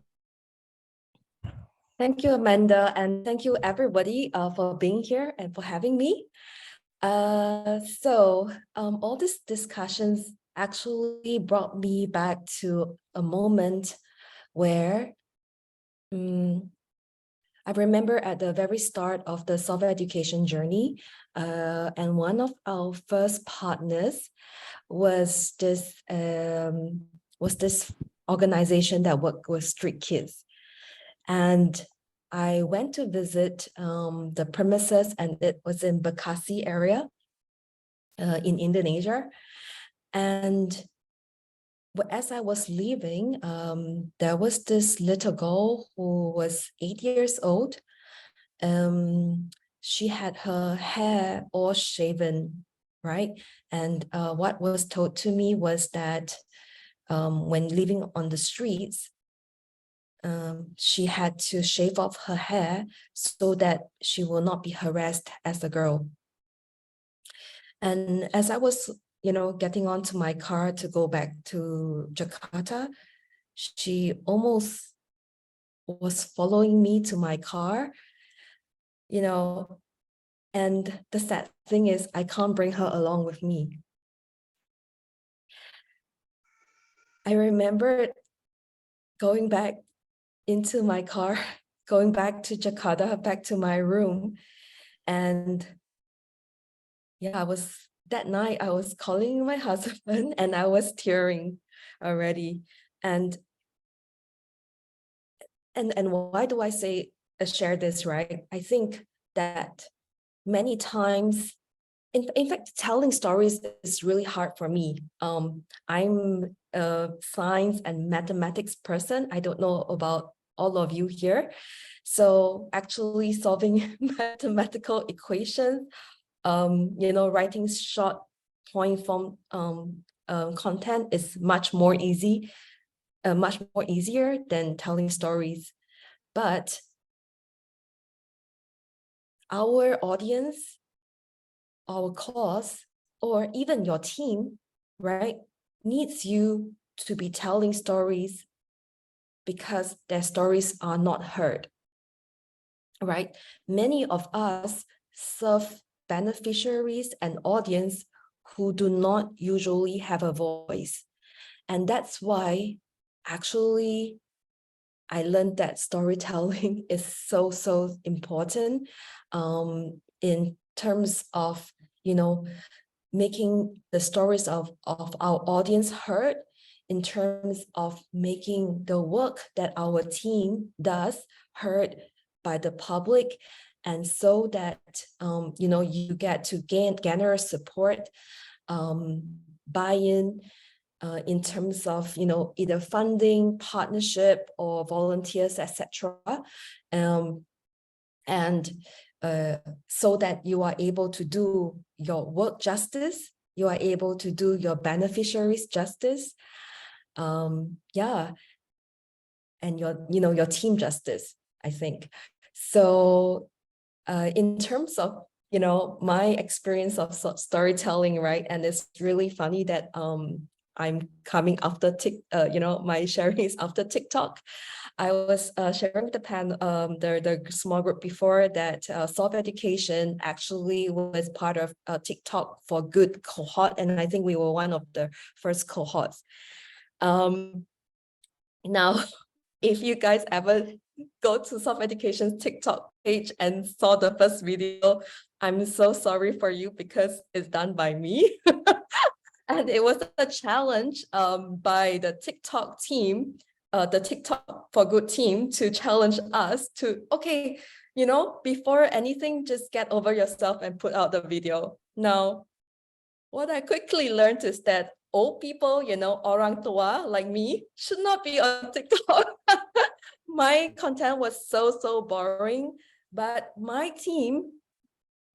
Thank you, Amanda, and thank you everybody for being here and for having me. All these discussions actually brought me back to a moment where I remember at the very start of the soft education journey, and one of our first partners was this organization that worked with street kids. And I went to visit the premises, and it was in Bekasi area in Indonesia. And as I was leaving, there was this little girl who was 8 years old. She had her hair all shaven, right? And what was told to me was that when living on the streets, she had to shave off her hair so that she will not be harassed as a girl. And as I was, getting onto my car to go back to Jakarta, she almost was following me to my car, and the sad thing is I can't bring her along with me. I remember going back into my car, going back to Jakarta, back to my room. And yeah, that night I was calling my husband and I was tearing already. And why do I share this, right? I think that many times, in fact, telling stories is really hard for me. I'm a science and mathematics person. I don't know about all of you here. So actually solving mathematical equations, writing short point form content is much more easier than telling stories. But our audience, our cause, or even your team, right, needs you to be telling stories because their stories are not heard, right? Many of us serve beneficiaries and audience who do not usually have a voice. And that's why actually I learned that storytelling is so important in terms of, making the stories of our audience heard, in terms of making the work that our team does heard by the public, and so that you get to garner support, buy-in in terms of either funding, partnership, or volunteers, etc. So that you are able to do your work justice, you are able to do your beneficiaries justice, and your team justice, I think. So in terms of my experience of storytelling, right, and it's really funny that I'm coming after my sharing is after TikTok. I was sharing with the small group before that soft education actually was part of TikTok for Good cohort, and I think we were one of the first cohorts. Now, if you guys ever go to soft education's TikTok page and saw the first video, I'm so sorry for you because it's done by me. And it was a challenge by the TikTok team the TikTok for Good team to challenge us to, okay, you know, before anything, just get over yourself and put out the video. Now, what I quickly learned is that old people, you know, orang tua like me, should not be on TikTok. My content was so boring, but my team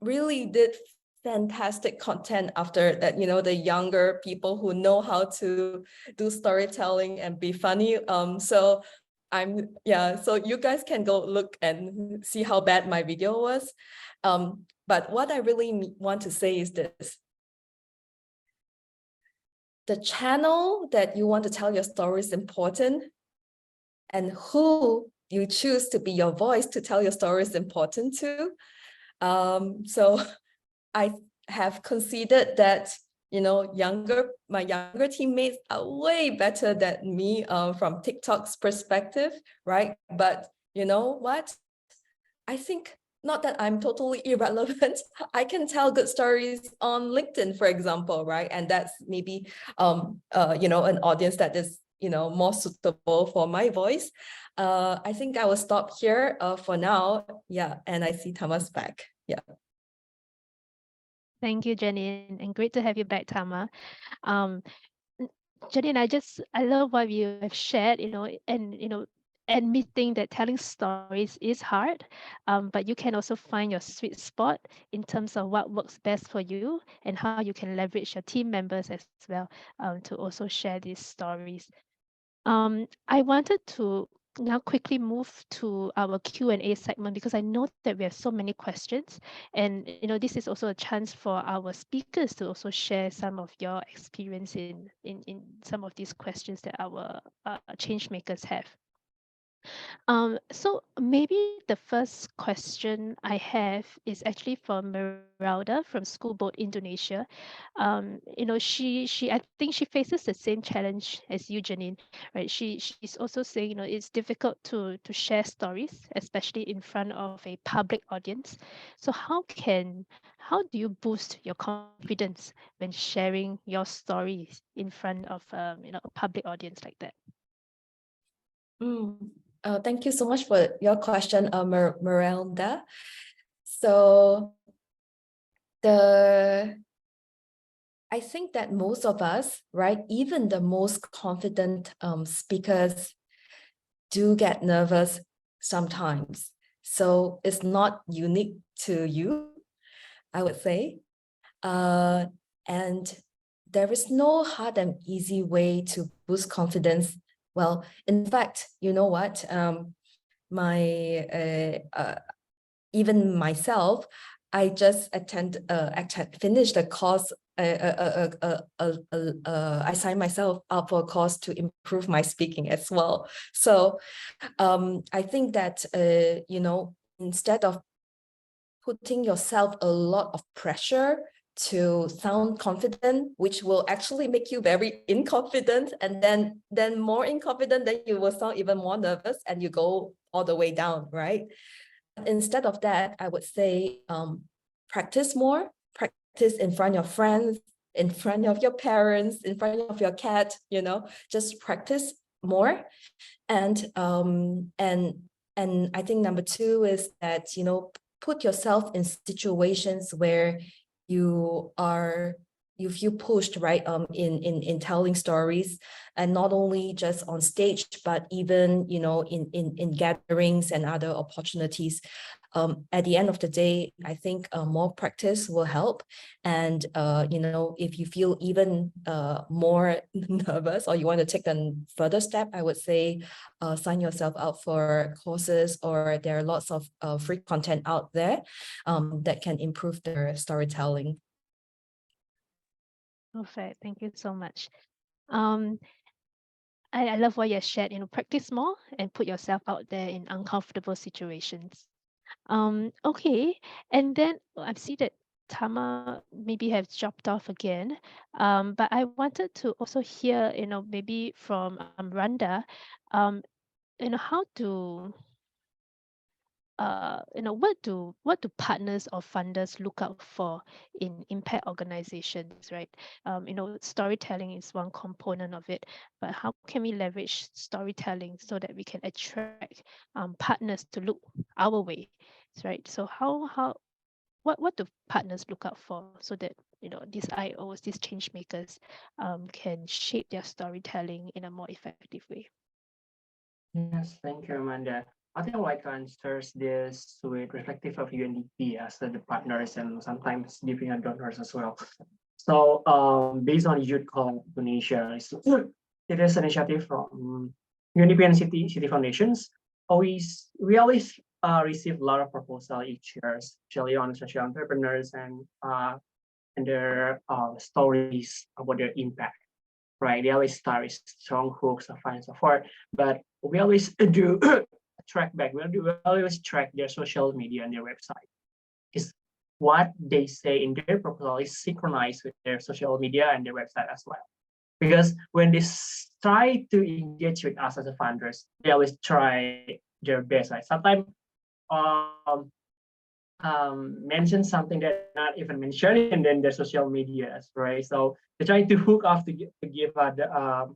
really did fantastic content after that, you know, the younger people who know how to do storytelling and be funny. So so you guys can go look and see how bad my video was. But what I really want to say is this. The channel that you want to tell your story is important, and who you choose to be your voice to tell your story is important too. So I have considered that, you know, my younger teammates are way better than me from TikTok's perspective, right? But you know what? I think not that I'm totally irrelevant. I can tell good stories on LinkedIn, for example, right? And that's maybe you know, an audience that is, you know, more suitable for my voice. I think I will stop here for now. Yeah, and I see Thomas back. Yeah. Thank you, Janine, and great to have you back, Tama. Janine, I love what you have shared, you know, and admitting that telling stories is hard, but you can also find your sweet spot in terms of what works best for you and how you can leverage your team members as well to also share these stories. I wanted to now quickly move to our Q&A segment because I know that we have so many questions, and you know, this is also a chance for our speakers to also share some of your experience in some of these questions that our change makers have. So maybe the first question I have is actually from Meralda from School Boat Indonesia. You know, I think she faces the same challenge as you, Janine, right? She's also saying, you know, it's difficult to share stories, especially in front of a public audience. So how do you boost your confidence when sharing your stories in front of you know, a public audience like that? Thank you so much for your question, Miranda. So I think that most of us, right, even the most confident speakers do get nervous sometimes. So it's not unique to you, I would say. And there is no hard and easy way to boost confidence. Well, in fact, you know what? Even myself, I just finished the course. I signed myself up for a course to improve my speaking as well. So I think that you know, instead of putting yourself a lot of pressure to sound confident, which will actually make you very inconfident, and then more inconfident, then you will sound even more nervous and you go all the way down, right? Instead of that, I would say practice more, practice in front of your friends, in front of your parents, in front of your cat, you know, just practice more. And I think number two is that, you know, put yourself in situations where you feel pushed, right, in telling stories, and not only just on stage, but even, you know, in gatherings and other opportunities. At the end of the day, I think more practice will help. And you know, if you feel even more nervous, or you want to take a further step, I would say sign yourself up for courses, or there are lots of free content out there that can improve their storytelling. Perfect. Thank you so much. I love what you shared, you know, practice more and put yourself out there in uncomfortable situations. Okay, and then I see that Tama maybe has dropped off again. But I wanted to also hear, you know, maybe from Randa, you know, how to what do partners or funders look out for in impact organizations, right? Storytelling is one component of it, but how can we leverage storytelling so that we can attract partners to look our way, right? So what do partners look out for so that these IOs, these change makers, can shape their storytelling in a more effective way? Yes, thank you, Amanda. I think like answers this with reflective of UNDP as the partners and sometimes different donors as well. So based on Youth Club Indonesia, it is an initiative from UNDP and City Foundations. We always receive a lot of proposal each year, especially on social entrepreneurs and their stories about their impact. Right, they always start with strong hooks and so forth, but we always do track back. We always track their social media and their website. Is what they say in their proposal is synchronized with their social media and their website as well. Because when they try to engage with us as a funders, they always try their best. Right? Sometimes mention something that not even mentioned and then their social media, right? So they're trying to hook off to give the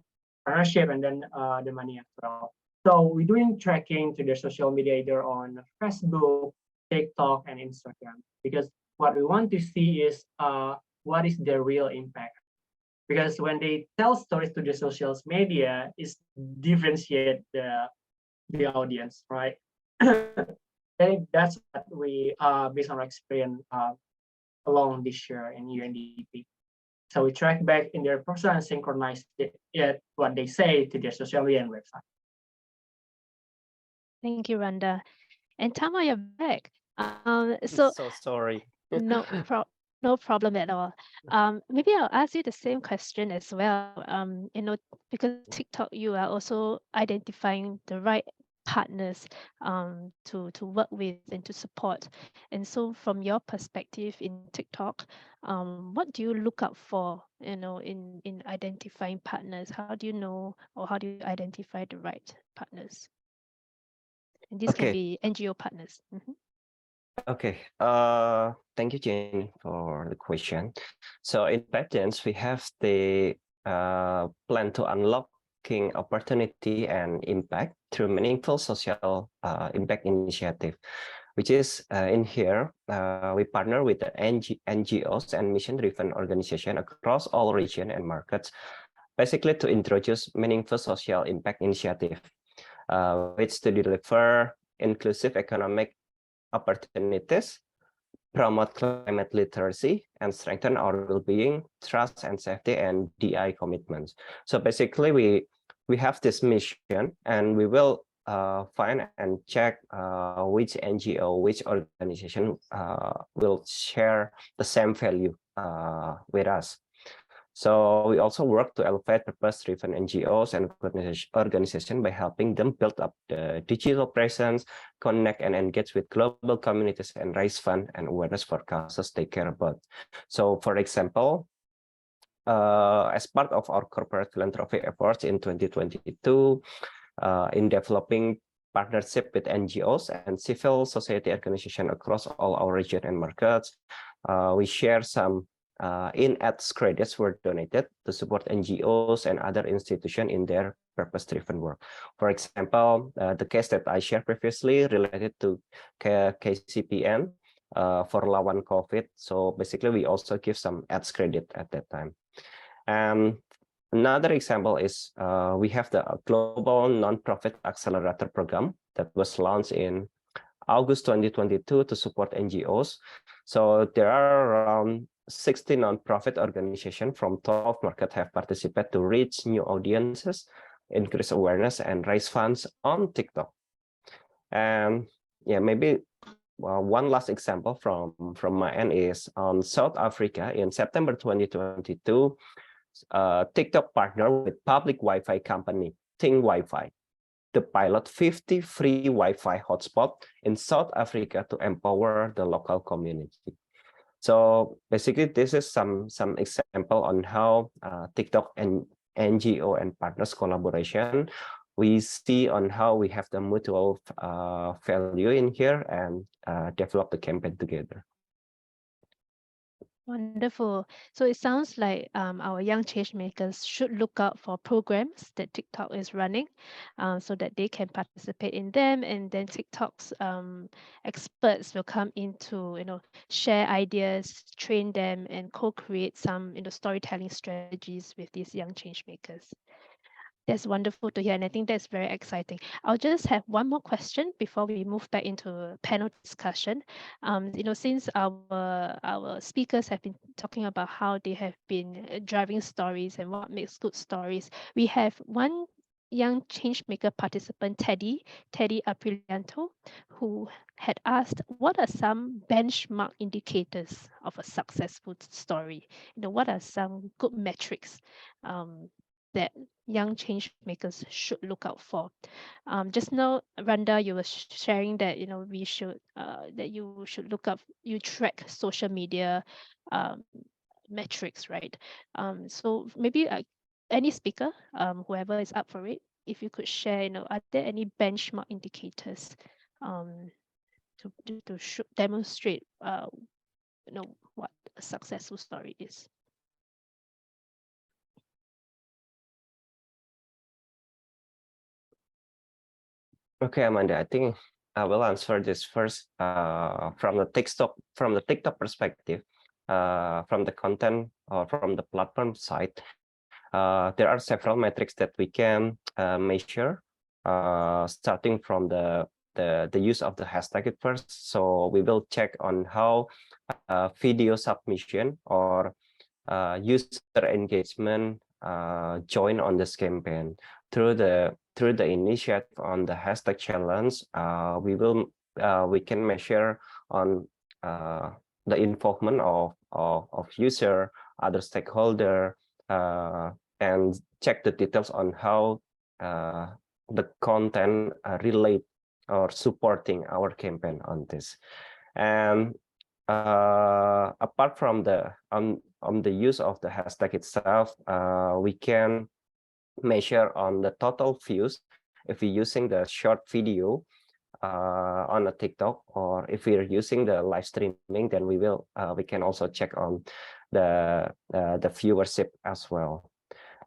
partnership and then the money as well. So we're doing tracking to their social media either on Facebook, TikTok, and Instagram, because what we want to see is what is their real impact. Because when they tell stories to the social media, it's differentiate the audience, right? I think that's what we, based on our experience along this year in UNDP. So we track back in their process and synchronize what they say to their social media and website. Thank you, Randa. And Tama, you're back. So sorry. No problem at all. Maybe I'll ask you the same question as well. Because TikTok, you are also identifying the right partners to work with and to support. And so from your perspective in TikTok, what do you look out for, in identifying partners? How do you know, or how do you identify the right partners? And these can be NGO partners. Mm-hmm. Okay, thank you, Jane, for the question. So in Patents, we have the plan to unlocking opportunity and impact through meaningful social impact initiative, which is in here, we partner with the NGOs and mission-driven organization across all regions and markets, basically to introduce meaningful social impact initiative, which to deliver inclusive economic opportunities, promote climate literacy, and strengthen our well-being, trust and safety, and DI commitments. So basically, we have this mission, and we will find and check which NGO, which organization will share the same value with us. So we also work to elevate purpose-driven NGOs and organizations by helping them build up the digital presence, connect and engage with global communities, and raise funds and awareness for causes they care about. So, for example, as part of our corporate philanthropy efforts in 2022, in developing partnership with NGOs and civil society organizations across all our region and markets, we share some in-ads credits were donated to support NGOs and other institutions in their purpose-driven work. For example, the case that I shared previously related to KCPN for Lawan COVID. So basically, we also give some ads credit at that time. And another example is we have the Global Nonprofit Accelerator Program that was launched in August 2022 to support NGOs. So there are around 60 nonprofit organizations from 12 markets have participated to reach new audiences, increase awareness, and raise funds on TikTok. And yeah, maybe one last example from my end is on South Africa in September 2022, TikTok partnered with public Wi-Fi company Ting Wi-Fi to pilot 50 free Wi-Fi hotspots in South Africa to empower the local community. So basically, this is some example on how TikTok and NGO and partners collaboration we see on how we have the mutual value in here and develop the campaign together. Wonderful. So it sounds like our young change makers should look out for programs that TikTok is running, so that they can participate in them, and then TikTok's experts will come in to share ideas, train them, and co-create some storytelling strategies with these young change makers. That's wonderful to hear, and I think that's very exciting. I'll just have one more question before we move back into panel discussion. Since our speakers have been talking about how they have been driving stories and what makes good stories, we have one young changemaker participant, Teddy Aprilianto, who had asked, what are some benchmark indicators of a successful story? What are some good metrics that young change makers should look out for? Just now, Randa, you were sharing that we should that you should look up, you track social media metrics, right? So maybe any speaker, whoever is up for it, if you could share, are there any benchmark indicators to demonstrate what a successful story is? Okay, Amanda, I think I will answer this first from the TikTok perspective, from the content or from the platform side. There are several metrics that we can measure, starting from the use of the hashtag at first. So we will check on how video submission or user engagement join on this campaign through the initiative on the hashtag challenge. We can measure on the involvement of user, other stakeholder, and check the details on how the content relate or supporting our campaign on this. And apart from the on the use of the hashtag itself, we can measure on the total views if we're using the short video on a TikTok, or if we're using the live streaming, then we can also check on the viewership as well.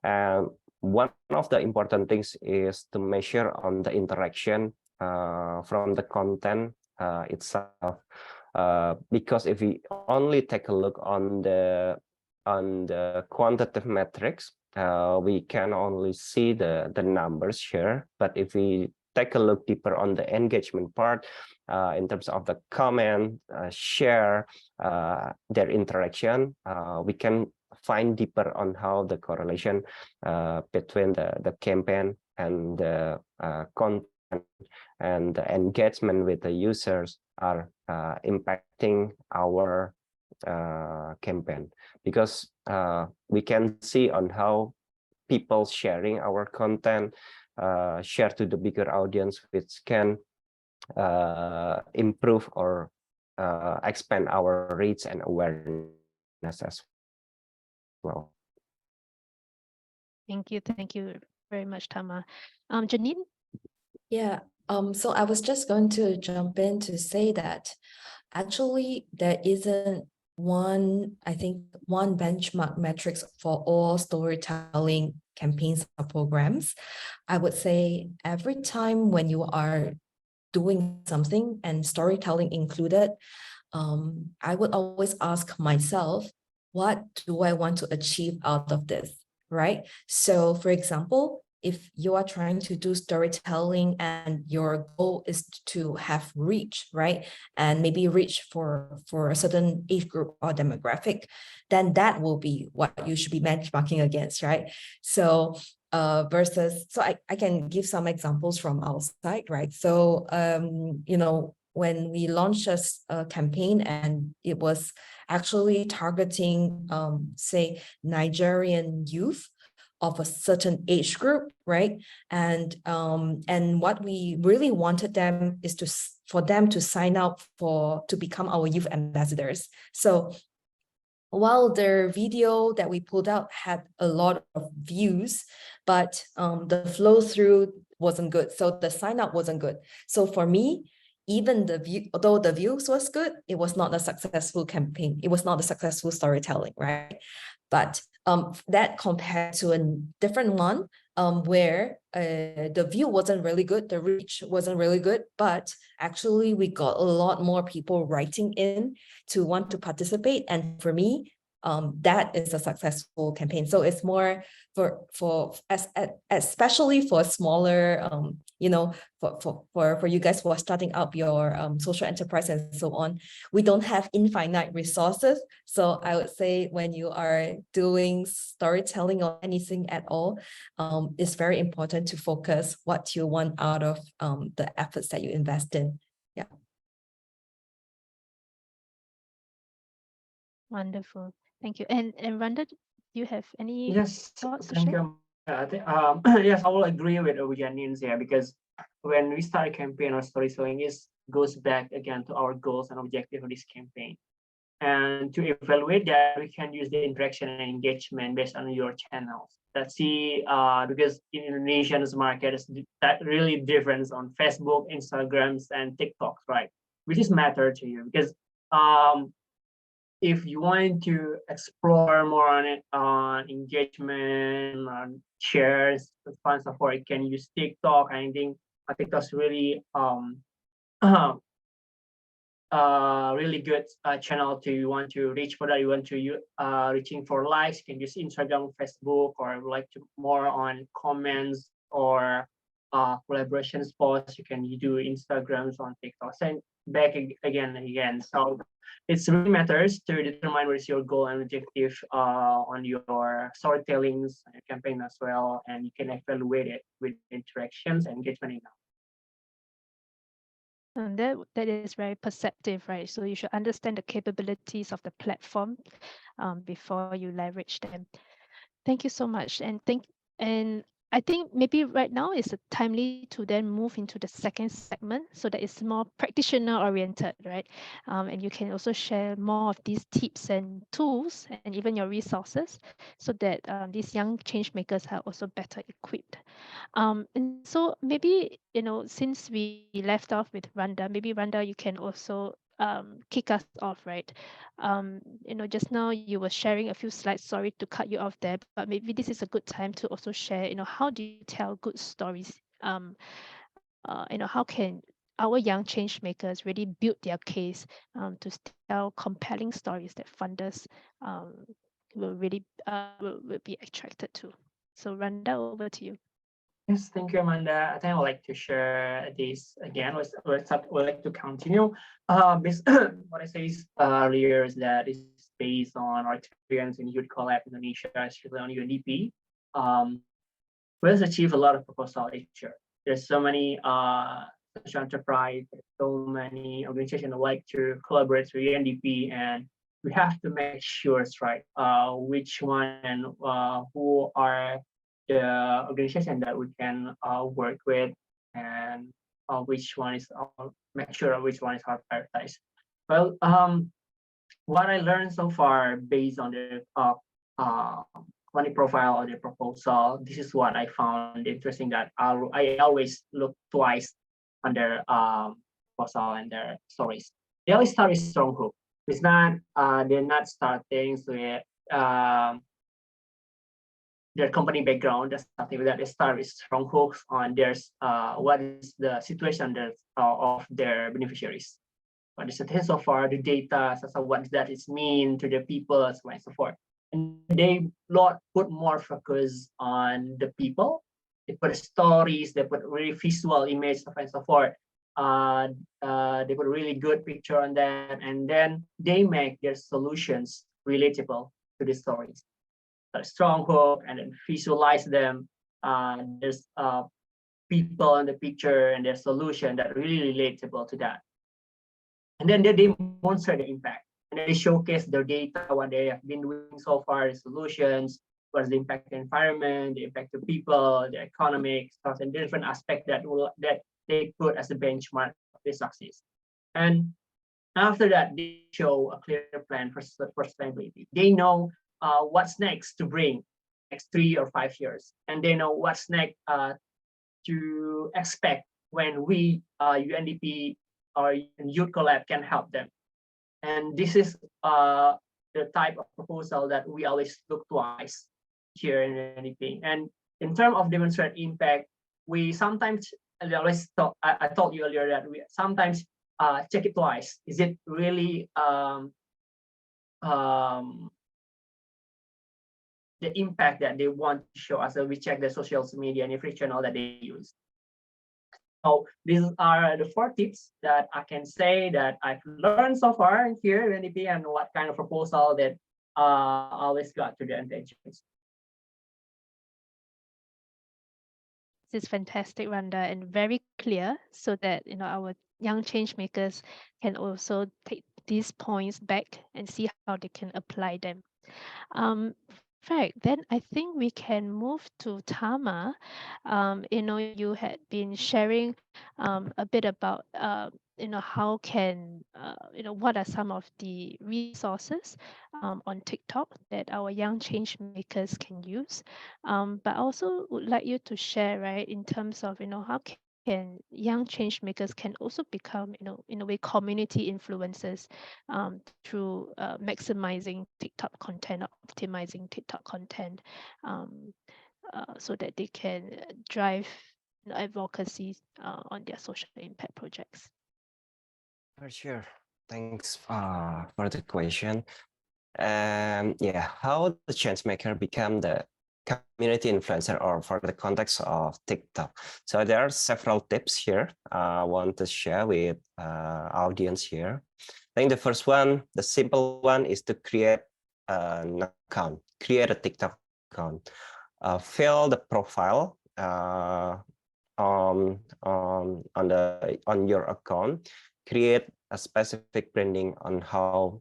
And one of the important things is to measure on the interaction from the content itself, because if we only take a look on the quantitative metrics, we can only see the numbers here. But if we take a look deeper on the engagement part, in terms of the comment, share, their interaction, we can find deeper on how the correlation between the campaign and the content and the engagement with the users are impacting our campaign, because we can see on how people sharing our content share to the bigger audience, which can improve or expand our reach and awareness as well. Thank you very much, Tama. Janine? Yeah, so I was just going to jump in to say that actually there isn't one benchmark metrics for all storytelling campaigns or programs. I would say every time when you are doing something and storytelling included, I would always ask myself, what do I want to achieve out of this, right? So for example, if you are trying to do storytelling and your goal is to have reach, right? And maybe reach for a certain age group or demographic, then that will be what you should be benchmarking against, right? So so I can give some examples from our side, right? So, when we launched a campaign and it was actually targeting, say, Nigerian youth of a certain age group, right? And what we really wanted them is for them to sign up to become our youth ambassadors. So while their video that we pulled out had a lot of views, but the flow through wasn't good. So the sign up wasn't good. So for me, even although the views was good, it was not a successful campaign. It was not a successful storytelling, right? But that compared to a different one where the view wasn't really good, the reach wasn't really good, but actually we got a lot more people writing in to want to participate. And for me, that is a successful campaign. So it's more especially for smaller, for you guys who are starting up your social enterprise and so on, we don't have infinite resources. So I would say when you are doing storytelling or anything at all, it's very important to focus what you want out of the efforts that you invest in. Yeah. Wonderful. Thank you. And Randa, do you have any Yes, thoughts to thank share? you. I think, yes, I will agree with Janine here, because when we start a campaign or storytelling, goes back again to our goals and objective of this campaign. And to evaluate that, we can use the interaction and engagement based on your channels. Let's see, because in Indonesia's market is that really different on Facebook, Instagrams, and TikToks, right? Which is matter to you, because if you want to explore more on it, on engagement, on shares, so on and so forth, you can use TikTok. I think TikTok's really really good channel to want to reach for that. You want to reaching for likes, you can use Instagram, Facebook, or like to more on comments or collaborations posts. You can do Instagrams on TikTok, and back again and again. So it really matters to determine what is your goal and objective on your storytellings and campaign as well, and you can evaluate it with interactions and engagement. And that is very perceptive, right? So you should understand the capabilities of the platform before you leverage them. Thank you so much. And I think maybe right now is a timely to then move into the second segment, so that it's more practitioner oriented, right? And you can also share more of these tips and tools and even your resources, so that these young change makers are also better equipped. And so maybe, since we left off with Randa, maybe Randa, you can also kick us off, right? Just now you were sharing a few slides, sorry to cut you off there, but maybe this is a good time to also share, how do you tell good stories? How can our young change makers really build their case to tell compelling stories that funders will really will be attracted to? So Randa, over to you. Yes, thank you, Amanda. I think I would like to share this again. We'd like to continue. What I said earlier is that it's based on our experience in Youth Collab Indonesia, especially on UNDP. We've achieved a lot of proposal each year. There's so many social enterprise, so many organizations that like to collaborate with UNDP, and we have to make sure, right, which one and who are the organization that we can work with, and which one is make sure which one is our prioritized. Well, what I learned so far based on the company profile or the proposal, this is what I found interesting, that I always look twice on their proposal and their stories. They always start with strong hook. It's not they're not starting with their company background, that's something that they start with strong hooks on their what is the situation of their beneficiaries, what is the situation so far, the data, so what does that mean to the people, so on and so forth. And they put more focus on the people. They put stories, they put really visual image, so on and so forth. They put a really good picture on that, and then they make their solutions relatable to the stories. A strong hook, and then visualize them. There's people in the picture and their solution that really relatable to that. And then they demonstrate the impact, and they showcase their data, what they have been doing so far, the solutions, what's the impact the environment, the impact of people, the economic stuff, and different aspects that they put as a benchmark of their success. And after that, they show a clear plan for sustainability. They know what's next to bring next 3 or 5 years, and they know what's next to expect when we UNDP or Youth Collab can help them. And this is the type of proposal that we always look twice here in UNDP. And in terms of demonstrate impact, we sometimes always talk, I told you earlier that we sometimes check it twice. Is it really the impact that they want to show us? So we check the social media and every channel that they use. So these are the 4 tips that I can say that I've learned so far here in UNDP and what kind of proposal that always got to the intentions. This is fantastic, Randa, and very clear, so that our young change makers can also take these points back and see how they can apply them. Right, then I think we can move to Tama. You had been sharing a bit about how can what are some of the resources on TikTok that our young change makers can use, but also would like you to share, right, in terms of how can young change makers can also become in a way community influencers through maximizing TikTok content or optimizing TikTok content, so that they can drive advocacy on their social impact projects. For sure. Thanks for the question. Yeah, how the change maker become the community influencer, or for the context of TikTok. So there are several tips here I want to share with audience here. I think the first one, the simple one, is to create an account, create a TikTok account, fill the profile on your account, create a specific branding on how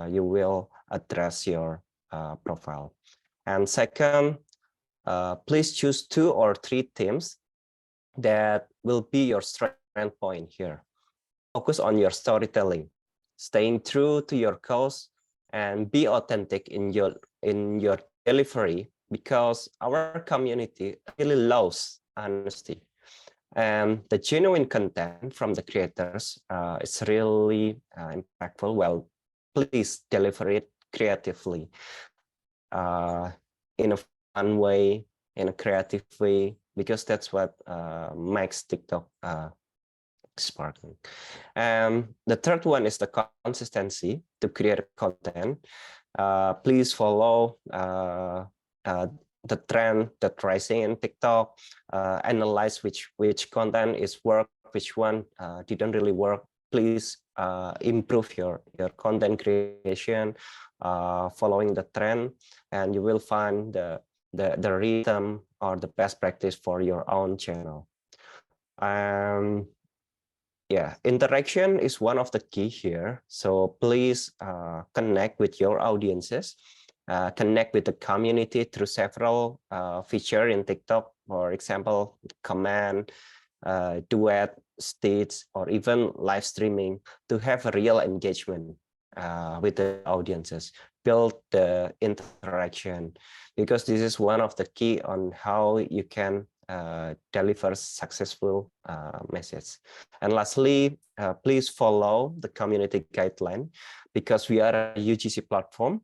you will address your profile. And second, please choose 2 or 3 themes that will be your strength point here. Focus on your storytelling, staying true to your cause, and be authentic in your delivery, because our community really loves honesty. And the genuine content from the creators is really impactful. Well, please deliver it creatively, in a fun way, in a creative way, because that's what makes TikTok sparkling. The third one is the consistency to create content. Please follow the trend that's rising in TikTok, analyze which content is work, which one didn't really work. Please improve your content creation, following the trend, and you will find the rhythm or the best practice for your own channel. Yeah, interaction is one of the key here. So please connect with your audiences, connect with the community through several features in TikTok, for example, comment, duet, stage, or even live streaming, to have a real engagement with the audiences, build the interaction, because this is one of the key on how you can deliver successful message. And lastly, please follow the community guideline, because we are a UGC platform.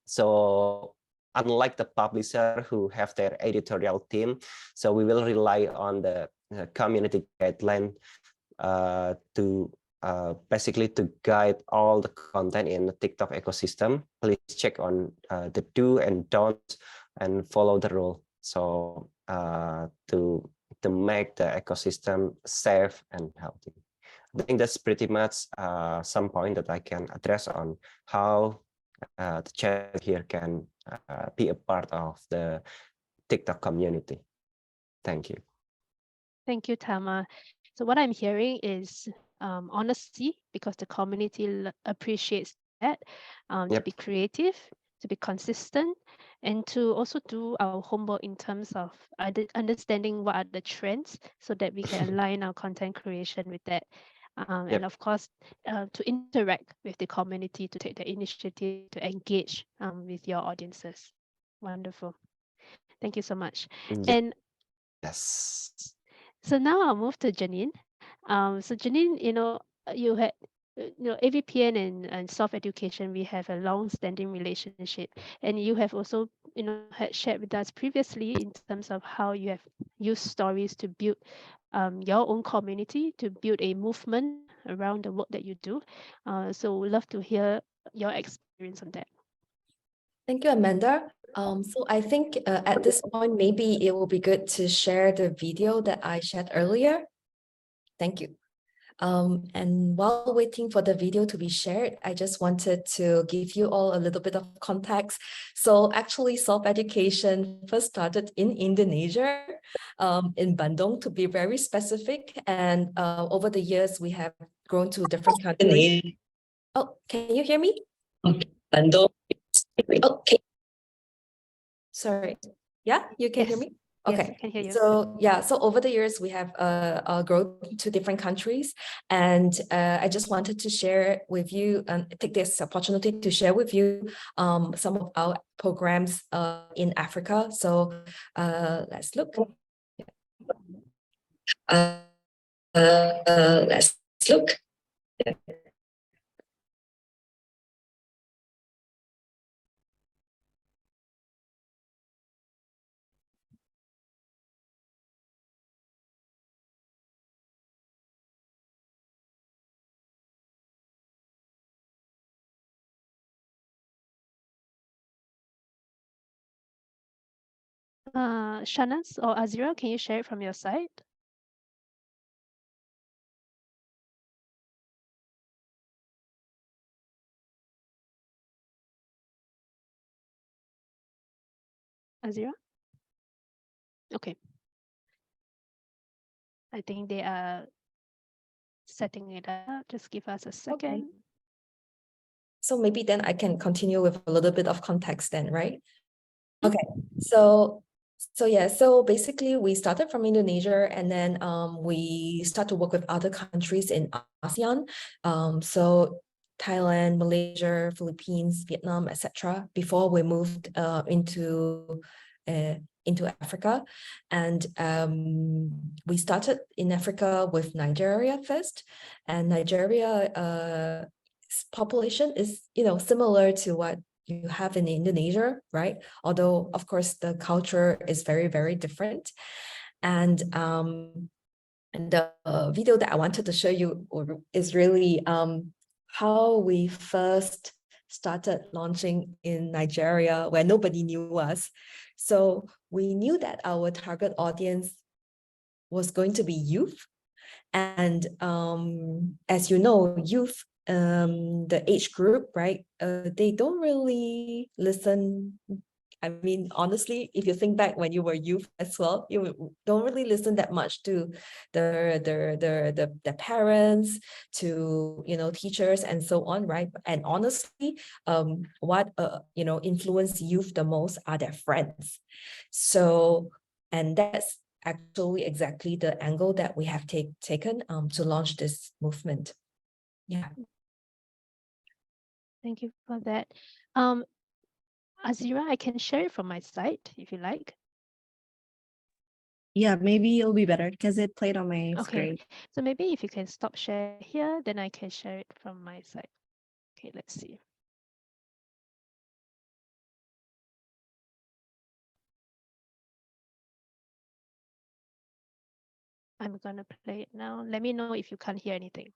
So unlike the publisher who have their editorial team, so we will rely on the community guideline to basically to guide all the content in the TikTok ecosystem. Please check on the do and don'ts and follow the rule. So to make the ecosystem safe and healthy. I think that's pretty much some point that I can address on how the chat here can be a part of the TikTok community. Thank you. Thank you, Tama. So what I'm hearing is honesty, because the community appreciates that, to be creative, to be consistent, and to also do our homework in terms of understanding what are the trends, so that we can align our content creation with that. And of course, to interact with the community, to take the initiative to engage with your audiences. Wonderful. Thank you so much. And yes, So now I'll move to Janine. So Janine, you had, AVPN and Soft Education, we have a long-standing relationship, and you have also, had shared with us previously in terms of how you have used stories to build your own community, to build a movement around the work that you do. So we'd love to hear your experience on that. Thank you, Amanda. So I think at this point, maybe it will be good to share the video that I shared earlier. Thank you. And while waiting for the video to be shared, I just wanted to give you all a little bit of context. So actually, Soft Education first started in Indonesia, in Bandung to be very specific. And over the years, we have grown to different countries. Oh, can you hear me? Bandung. Okay. Sorry. Yeah, you can hear Yes. me? Yes, Okay. I can hear you. So yeah, so over the years we have grown to different countries, and I just wanted to share with you and take this opportunity to share with you some of our programs in Africa. So let's look. Let's look. Shanas or Azira, can you share it from your side? Azira? Okay. I think they are setting it up. Just give us a second. Okay. So maybe then I can continue with a little bit of context then, right? Okay, so yeah, so basically we started from Indonesia, and then we start to work with other countries in ASEAN. So Thailand, Malaysia, Philippines, Vietnam, etc. before we moved into Africa. And we started in Africa with Nigeria first, and Nigeria population is similar to what you have in Indonesia, right? Although of course the culture is very, very different. And the video that I wanted to show you is really how we first started launching in Nigeria, where nobody knew us. So we knew that our target audience was going to be youth. And as you know, youth, the age group, right? They don't really listen. I mean, honestly, if you think back when you were youth as well, you don't really listen that much to the parents, to teachers and so on, right? And honestly, what influence youth the most are their friends. So, and that's actually exactly the angle that we have taken to launch this movement. Yeah. Thank you for that. Azira, I can share it from my side if you like. Yeah, maybe it'll be better because it played on my Okay, screen. so maybe if you can stop share here, then I can share it from my side. Okay, let's see. I'm gonna play it now. Let me know if you can't hear anything.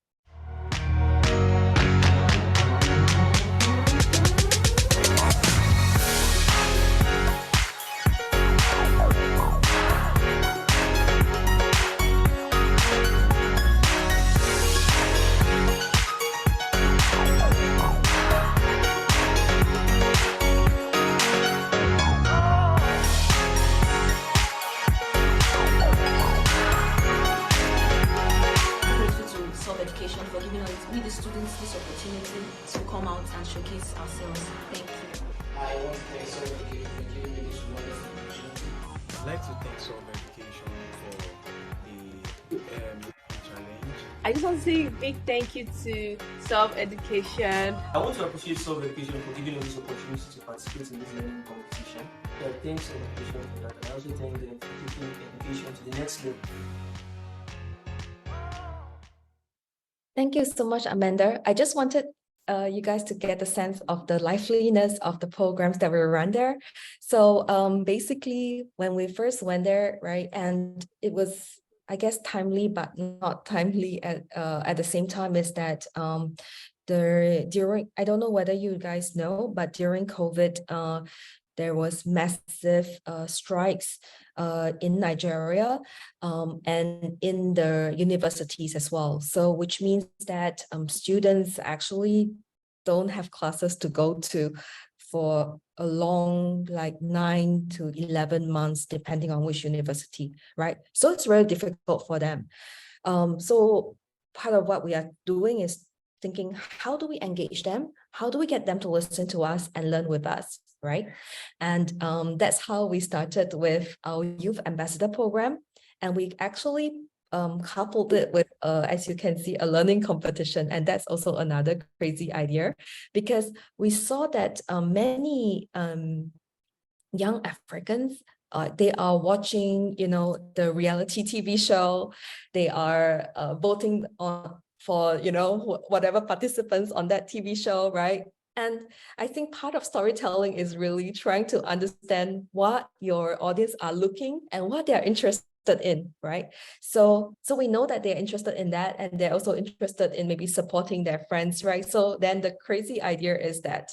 Education for giving us, we the students, this opportunity to come out and showcase ourselves. Thank you. I want to thank Soft Education for giving me this wonderful opportunity. I'd like to thank Soft Education for the challenge. I just want to say a big thank you to Soft Education. I want to appreciate Soft Education for giving us this opportunity to participate in this learning competition. So I thank Soft Education for that, and I also thank them for taking education to the next level. Thank you so much, Amanda. I just wanted you guys to get a sense of the liveliness of the programs that we run there. So basically, when we first went there, right, and it was, I guess, timely, but not timely at the same time, is that during, I don't know whether you guys know, but during COVID, there was massive strikes in Nigeria and in the universities as well. So which means that students actually don't have classes to go to for a long, like 9 to 11 months, depending on which university, right? So it's very difficult for them. So part of what we are doing is thinking, how do we engage them? How do we get them to listen to us and learn with us, right? And that's how we started with our Youth Ambassador Program. And we actually coupled it with, as you can see, a learning competition. And that's also another crazy idea, because we saw that many young Africans, they are watching, the reality TV show. They are voting for, whatever participants on that TV show, right? And I think part of storytelling is really trying to understand what your audience are looking and what they're interested in, right? So we know that they're interested in that, and they're also interested in maybe supporting their friends, right? So then the crazy idea is that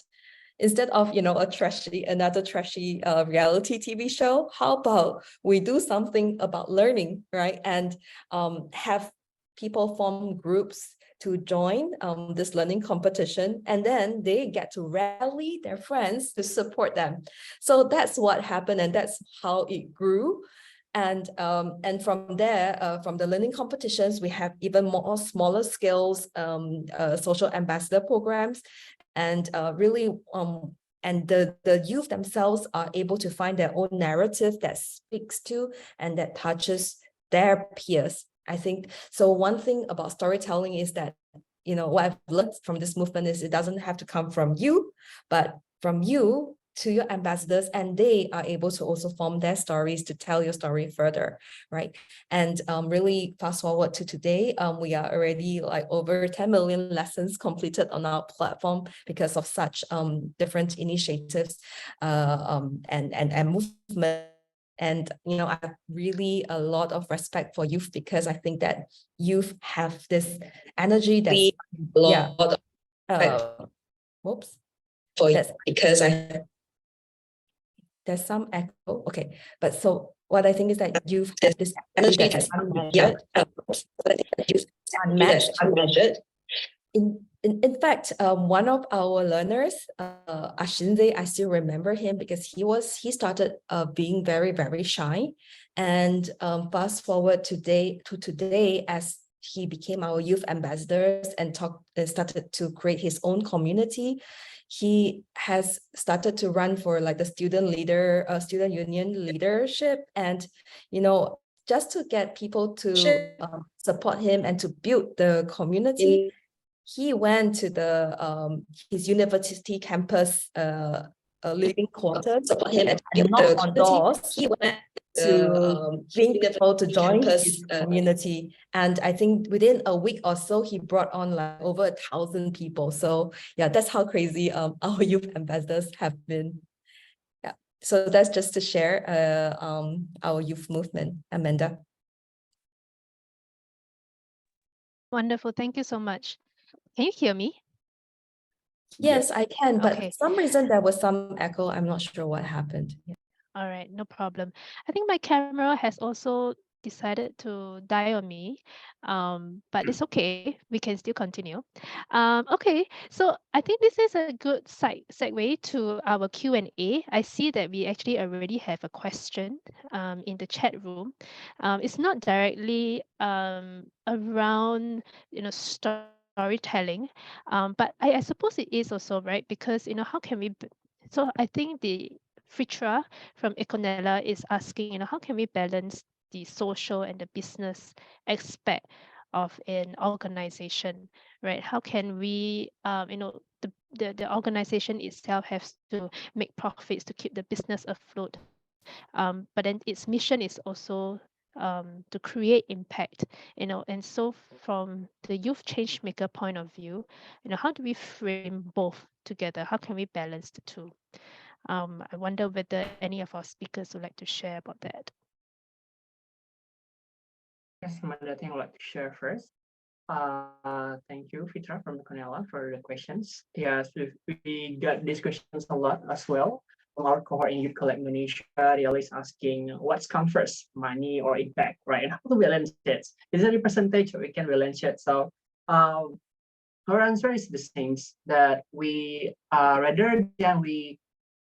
instead of, another trashy reality TV show, how about we do something about learning, right? And have people form groups to join this learning competition, and then they get to rally their friends to support them. So that's what happened, and that's how it grew. And from there, from the learning competitions, we have even more smaller scales, social ambassador programs, and really, and the youth themselves are able to find their own narrative that speaks to and that touches their peers. I think so. One thing about storytelling is that, what I've learned from this movement is it doesn't have to come from you, but from you to your ambassadors, and they are able to also form their stories to tell your story further, right? And really fast forward to today, we are already like over 10 million lessons completed on our platform because of such different initiatives and movement. And, I have really a lot of respect for youth, because I think that youth have this energy that's whoops. That's because there's some echo. Okay, but so what I think is that youth have this energy that's unmeasured. In fact, one of our learners, Ashinze, I still remember him because he started being very, very shy. And fast forward today, as he became our youth ambassadors and started to create his own community. He has started to run for like the student union leadership, and just to get people to support him and to build the community. He went to the his university campus living quarters and knocked on doors. He went to bring people to join his community, and I think within a week or so, he brought on like over 1,000 people. So yeah, that's how crazy our youth ambassadors have been. Yeah, so that's just to share our youth movement, Amanda. Wonderful, thank you so much. Can you hear me? Yes, I can, but Okay. for some reason there was some echo. I'm not sure what happened. Yeah. All right, no problem. I think my camera has also decided to die on me, but it's okay. We can still continue. Okay, so I think this is a good segue to our Q&A. I see that we actually already have a question in the chat room. It's not directly around storytelling, but I suppose it is also, right? Because how can we? So I think the Fritra from Econella is asking, how can we balance the social and the business aspect of an organization, right? How can we, the organization itself has to make profits to keep the business afloat, but then its mission is also to create impact, and so from the youth change maker point of view, how do we frame both together? How can we balance the two? I wonder whether any of our speakers would like to share about that. Yes, Amanda, I think I'd like to share first. Thank you, Fitra from Cornella, for the questions. Yes, we got these questions a lot as well from our cohort in Youth Collect Indonesia. They always asking what's come first, money or impact, right? And how to balance it? Is there a percentage we can balance it? So our answer is the same, that we rather than we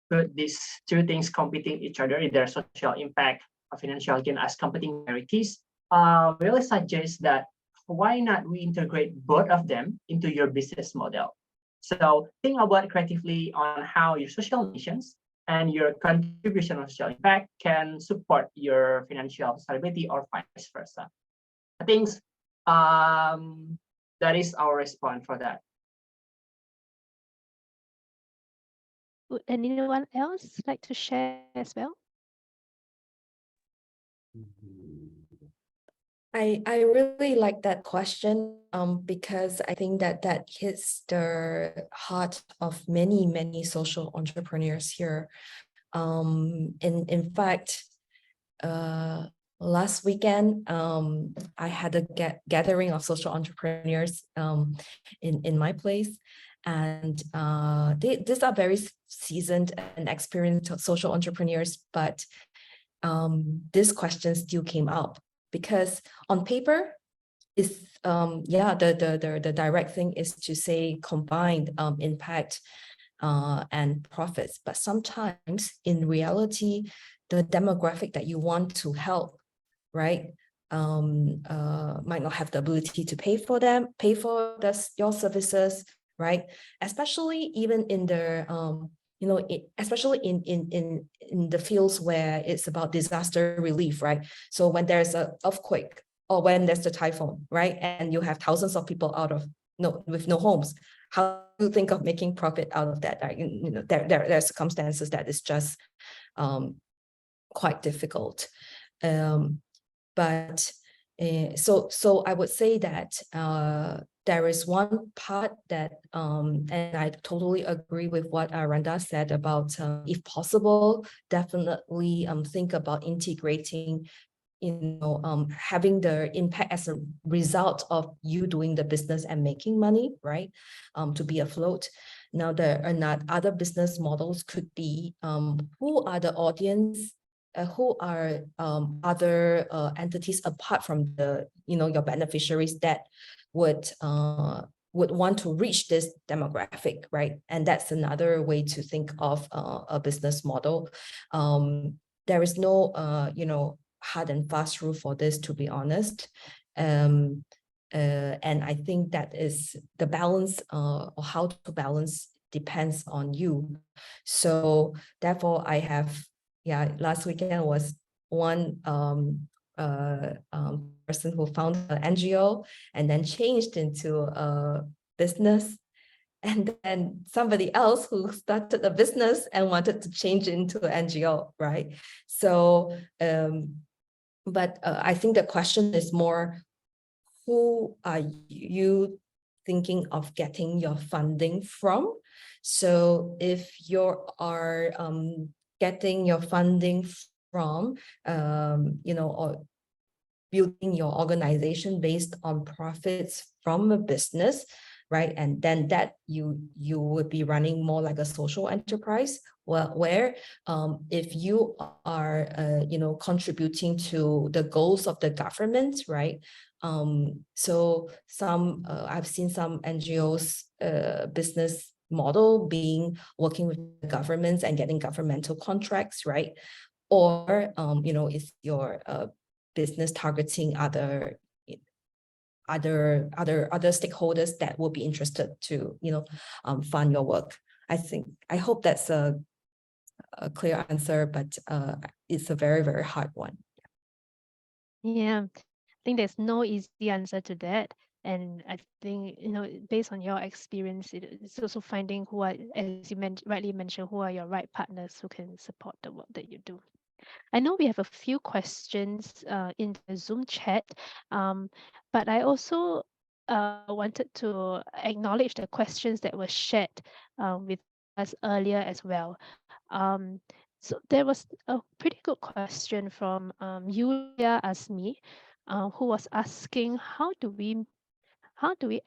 put these two things competing each other, either social impact or financial gain as competing priorities, we really suggest that why not we integrate both of them into your business model? So think about creatively on how your social missions and your contribution of social impact can support your financial stability or vice versa. I think that is our response for that. Would anyone else like to share as well? I really like that question because I think that hits the heart of many social entrepreneurs here. In fact, last weekend I had a gathering of social entrepreneurs in my place, and these are very seasoned and experienced social entrepreneurs, but this question still came up. Because on paper, is the direct thing is to say combined impact and profits, but sometimes in reality, the demographic that you want to help, right, might not have the ability to pay for your services, right? Especially even in the especially in the fields where it's about disaster relief, right? So when there's an earthquake or when there's a typhoon, right, and you have thousands of people with no homes, how do you think of making profit out of that? Right? There are circumstances that is just quite difficult. But so I would say that there is one part that, and I totally agree with what Randa said about, if possible, definitely think about integrating, having the impact as a result of you doing the business and making money, right? To be afloat. Now, there are not other business models could be, who are the audience, who are other entities apart from the, your beneficiaries that would want to reach this demographic, right? And that's another way to think of a business model. There is no, hard and fast rule for this, to be honest. And I think that is the balance, or how to balance depends on you. So therefore, I have, last weekend was one person who founded an NGO and then changed into a business, and then somebody else who started a business and wanted to change into an NGO, right? So, but I think the question is more, who are you thinking of getting your funding from? So if you are getting your funding from, or building your organization based on profits from a business, right? And then that you would be running more like a social enterprise, where if you are, contributing to the goals of the government, right? So I've seen some NGOs business model being working with the governments and getting governmental contracts, right? Or, if your business targeting other stakeholders that will be interested to, fund your work. I hope that's a clear answer, but it's a very, very hard one. Yeah, I think there's no easy answer to that. And I think, based on your experience, it's also finding who are, as you rightly mentioned, who are your right partners who can support the work that you do. I know we have a few questions in the Zoom chat, but I also wanted to acknowledge the questions that were shared with us earlier as well. So there was a pretty good question from Yulia Asmi, who was asking how do we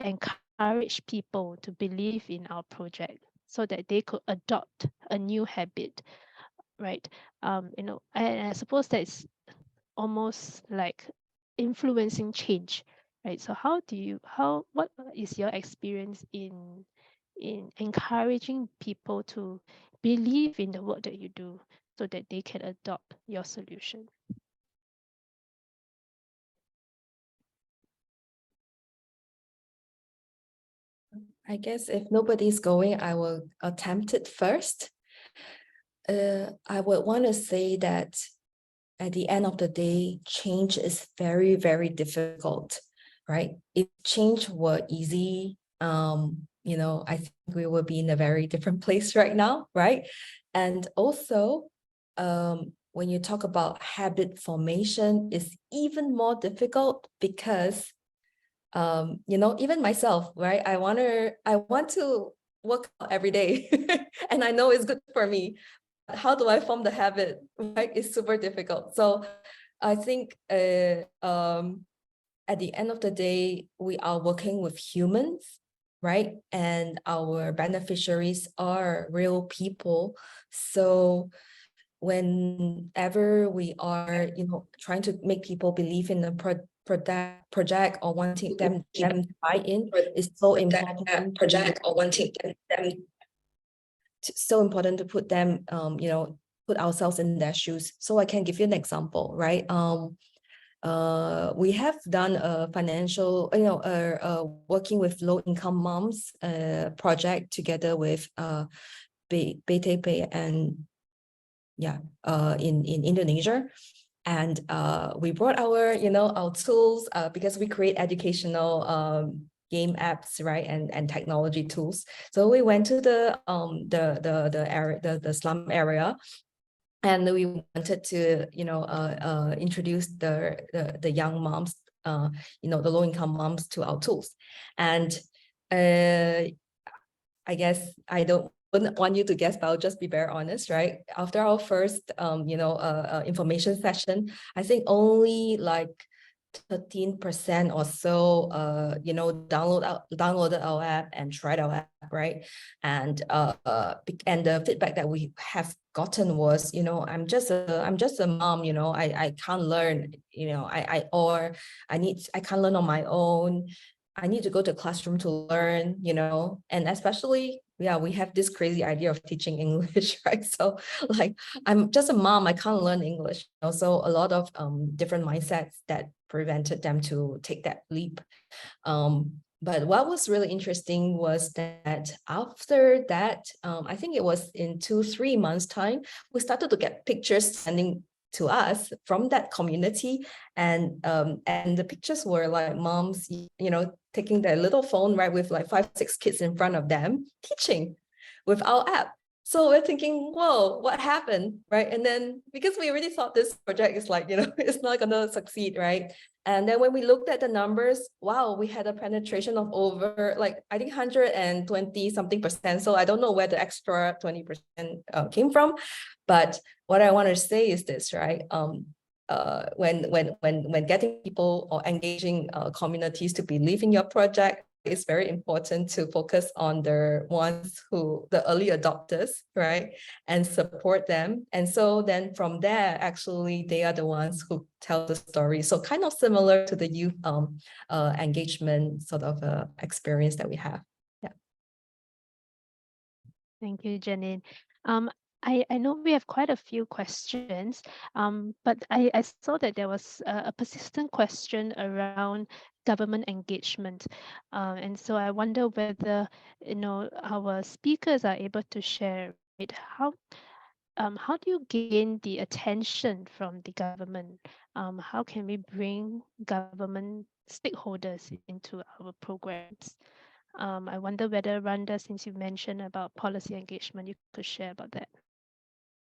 encourage people to believe in our project so that they could adopt a new habit, right? And I suppose that's almost like influencing change, right? So what is your experience in encouraging people to believe in the work that you do so that they can adopt your solution? I guess if nobody's going, I will attempt it first. I would want to say that at the end of the day, change is very, very difficult, right? If change were easy, I think we would be in a very different place right now, right? And also, when you talk about habit formation, is even more difficult because even myself, right? I want to work out every day and I know it's good for me. How do I form the habit, right? It's super difficult. So I think at the end of the day, we are working with humans, right? And our beneficiaries are real people. So whenever we are, trying to make people believe in the project or wanting them to buy in, is so important. Project or wanting them so important to put them, put ourselves in their shoes. So I can give you an example, right? We have done a financial, working with low-income moms project together with BTP and in Indonesia. And we brought our tools because we create educational game apps, right, and technology tools. So we went to the area, the slum area, and we wanted to introduce the young moms, the low-income moms to our tools. And I guess wouldn't want you to guess, but I'll just be very honest, right? After our first, information session, I think only like 13% or so, downloaded our app and tried our app, right? And the feedback that we have gotten was, I'm just a mom, I can't learn, I can't learn on my own. I need to go to classroom to learn, and especially, we have this crazy idea of teaching English, right? So like, I'm just a mom, I can't learn English. So a lot of different mindsets that prevented them to take that leap. But what was really interesting was that after that, I think it was in 2-3 months time, we started to get pictures sending to us from that community, and the pictures were like moms, taking their little phone, right, with like 5-6 kids in front of them, teaching with our app. So we're thinking, whoa, what happened, right? And then because we already thought this project is like, it's not gonna succeed, right? And then when we looked at the numbers, wow, we had a penetration of over like, I think 120 something percent. So I don't know where the extra 20% came from. But what I want to say is this, right? When getting people or engaging communities to believe in your project, it's very important to focus on the early adopters, right? And support them. And so then from there, actually, they are the ones who tell the story. So kind of similar to the youth engagement sort of experience that we have. Yeah. Thank you, Janine. I know we have quite a few questions, but I saw that there was a persistent question around government engagement. And so I wonder whether, our speakers are able to share, right, how do you gain the attention from the government? How can we bring government stakeholders into our programs? I wonder whether, Randa, since you mentioned about policy engagement, you could share about that.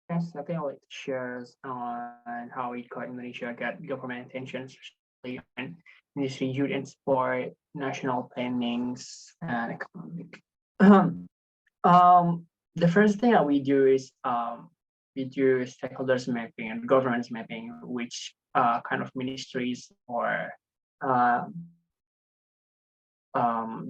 Yes, I think I'd like to share on how EdCode Indonesia got government attention, especially on Ministry Youth and Sport, national plannings, and economic. The first thing that we do is we do stakeholders mapping and governance mapping, which kind of ministries or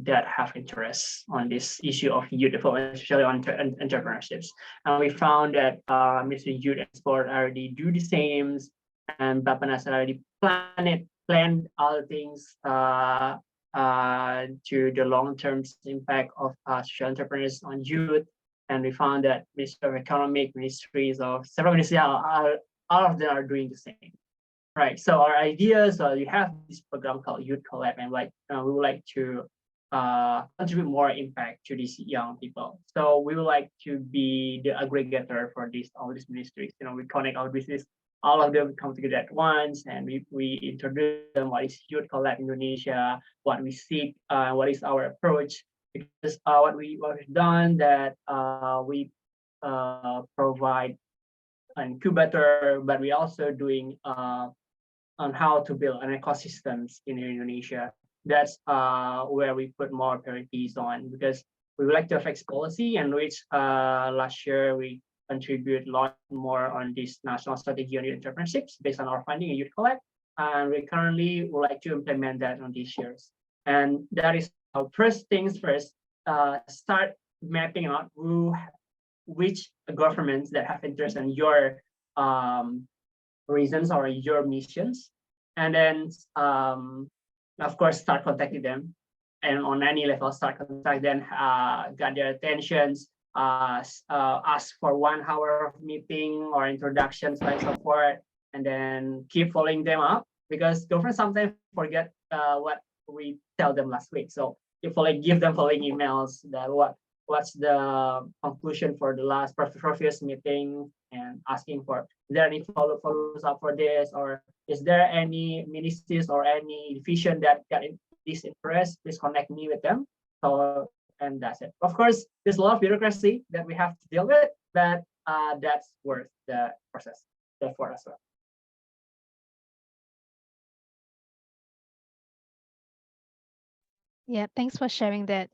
that have interests on this issue of youth development, especially on entrepreneurships. And we found that Ministry of Youth and Sport already do the same, and Bappenas already planned all things to the long-term impact of social entrepreneurs on youth. And we found that Ministry of Economic, ministries of several ministries, all of them are doing the same. Right. So our ideas, you have this program called Youth Collab, and we would like to contribute more impact to these young people. So we would like to be the aggregator for all these ministries. We connect our business, all of them come together at once, and we introduce them what is Youth Collab Indonesia, what we seek, what is our approach. Because what we've done that we provide an incubator, but we also doing on how to build an ecosystems in Indonesia. That's where we put more priorities on, because we would like to affect policy, and which last year we contribute a lot more on this national strategy on youth entrepreneurships based on our finding in Youth Collab, and we currently would like to implement that on these years. And that is our first things first. Start mapping out which governments that have interest in your reasons or your missions, and then of course start contacting them, and on any level start contact them, get their attentions, ask for 1 hour of meeting or introductions, like so forth, and then keep following them up, because government sometimes forget what we tell them last week. So if give them following emails that what's the conclusion for the last previous meeting, and asking for, is there any follows up for this, or is there any ministries or any division that got this interest, please connect me with them. So, and that's it. Of course, there's a lot of bureaucracy that we have to deal with, but that's worth the process, therefore as well. Yeah, thanks for sharing that.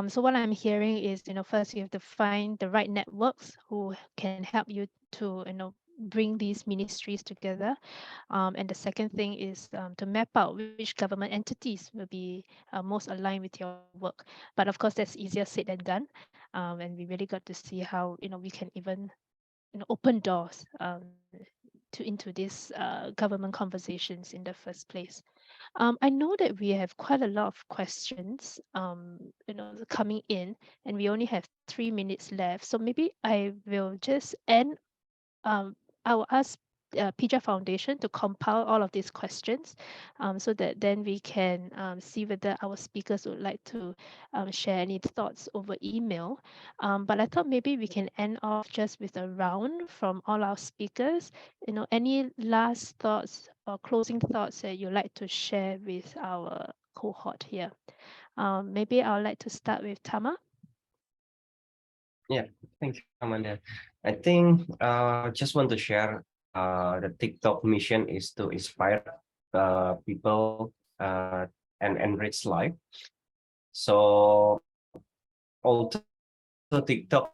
So what I'm hearing is, first you have to find the right networks who can help you to, bring these ministries together. And the second thing is to map out which government entities will be most aligned with your work. But of course, that's easier said than done. And we really got to see how, we can even, open doors into these government conversations in the first place. I know that we have quite a lot of questions, coming in, and we only have 3 minutes left. So maybe I will just end. I will ask PIJA Foundation to compile all of these questions, so that then we can see whether our speakers would like to share any thoughts over email. But I thought maybe we can end off just with a round from all our speakers. Any last thoughts or closing thoughts that you'd like to share with our cohort here? Maybe I would like to start with Tama. Yeah, thank you, Amanda. I think just want to share the TikTok mission is to inspire people and enrich life. So also TikTok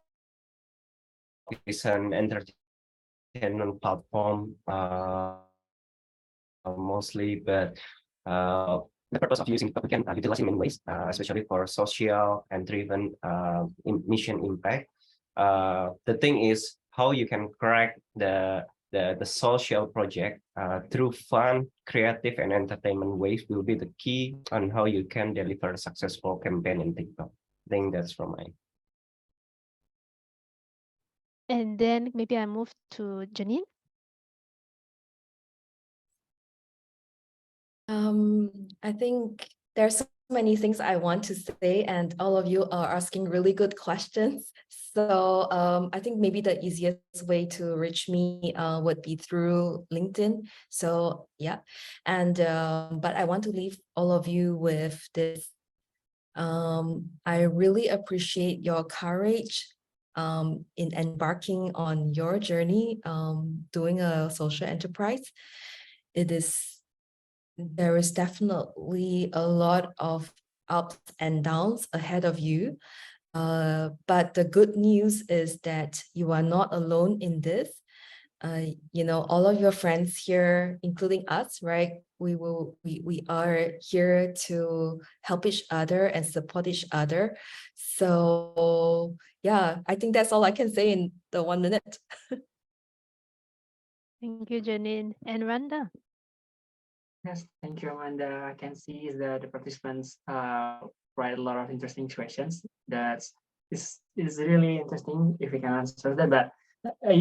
is an entertainment platform mostly, but the purpose of using TikTok we can utilize in many ways, especially for social and driven mission impact. The thing is how you can correct the social project through fun, creative, and entertainment ways will be the key on how you can deliver a successful campaign in TikTok. I think that's from mine. And then maybe I move to Janine. I think there's so many things I want to say, and all of you are asking really good questions. So I think maybe the easiest way to reach me would be through LinkedIn. So yeah, and but I want to leave all of you with this. I really appreciate your courage in embarking on your journey, doing a social enterprise. There is definitely a lot of ups and downs ahead of you. But the good news is that you are not alone in this. All of your friends here, including us, right? We are here to help each other and support each other. So yeah, I think that's all I can say in the 1 minute. Thank you, Janine. And Randa? Yes, thank you, Amanda. I can see that the participants write a lot of interesting questions. That is really interesting if we can answer that. But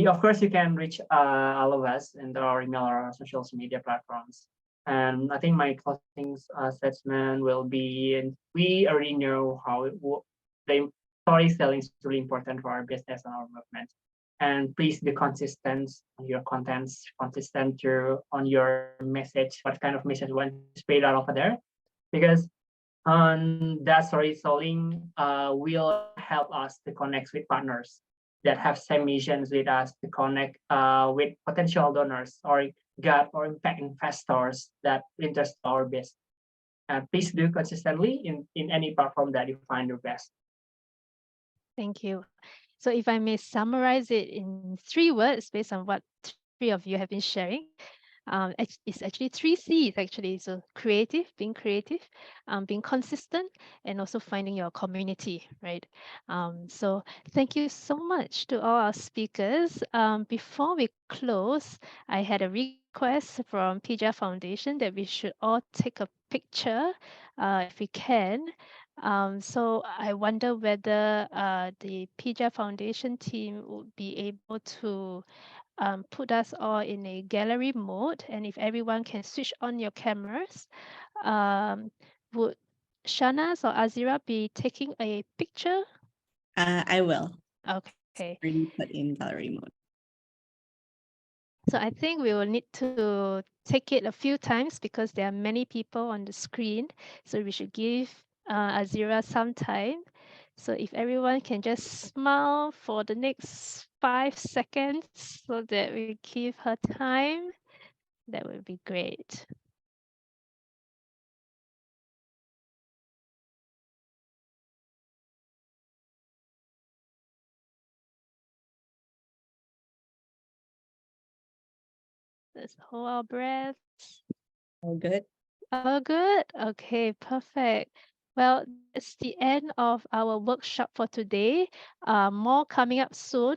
of course, you can reach all of us in our email or our social media platforms. And I think my closing statement will be: we already know how the storytelling is really important for our business and our movement. And please be consistent on your contents, consistent on your message, what kind of message you want to spread out over there, because on that storytelling will help us to connect with partners that have same missions with us, to connect with potential donors or in fact investors that interest our business. Please do consistently in any platform that you find your best. Thank you. So if I may summarize it in 3 words based on what 3 of you have been sharing, it's actually 3 C's actually. So being creative, being consistent, and also finding your community, right? So thank you so much to all our speakers. Before we close, I had a request from PIJA Foundation that we should all take a picture if we can. So I wonder whether the PIJA Foundation team would be able to put us all in a gallery mode, and if everyone can switch on your cameras, would Shanas or Azira be taking a picture? I will. Okay. Already put in gallery mode. So I think we will need to take it a few times because there are many people on the screen. So we should give Azira some time. So if everyone can just smile for the next 5 seconds so that we give her time, that would be great. Let's hold our breaths. All good. Oh, good. Okay, perfect. Well, it's the end of our workshop for today. More coming up soon,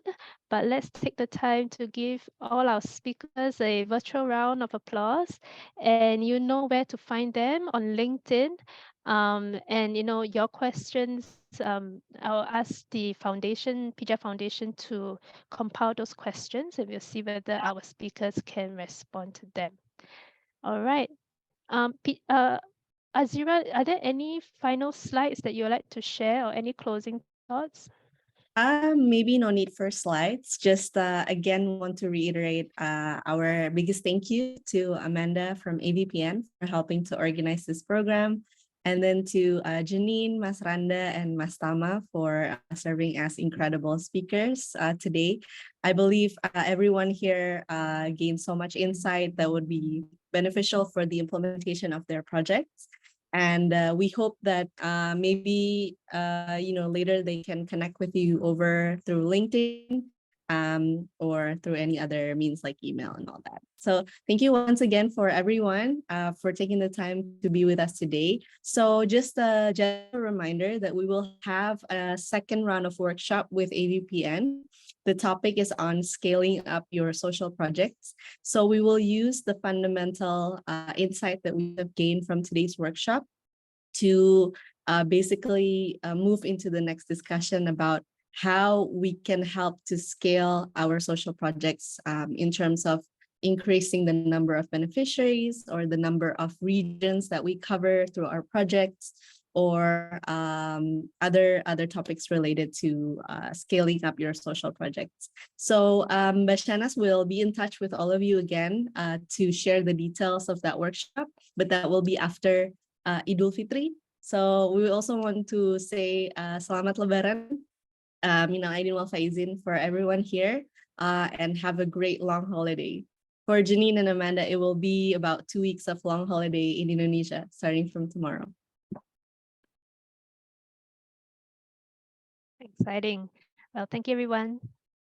but let's take the time to give all our speakers a virtual round of applause. And you know where to find them on LinkedIn. And your questions, I'll ask the foundation, PIJA Foundation, to compile those questions, and we'll see whether our speakers can respond to them. All right. Azira, are there any final slides that you would like to share or any closing thoughts? Maybe no need for slides. Just again, want to reiterate our biggest thank you to Amanda from AVPN for helping to organize this program. And then to Janine, Mas Randa, and Mas Tama for serving as incredible speakers today. I believe everyone here gained so much insight that would be beneficial for the implementation of their projects. And we hope that maybe later they can connect with you over through LinkedIn or through any other means like email and all that. So thank you once again for everyone for taking the time to be with us today. So just a general reminder that we will have a second round of workshop with AVPN. The topic is on scaling up your social projects. So we will use the fundamental insight that we have gained from today's workshop to basically move into the next discussion about how we can help to scale our social projects in terms of increasing the number of beneficiaries or the number of regions that we cover through our projects, or other topics related to scaling up your social projects. So Bashanas will be in touch with all of you again to share the details of that workshop, but that will be after Idul Fitri. So we also want to say Selamat Lebaran Minal Aidin wal Faizin for everyone here, and have a great long holiday. For Janine and Amanda, it will be about 2 weeks of long holiday in Indonesia, starting from tomorrow. Exciting. Well, thank you, everyone.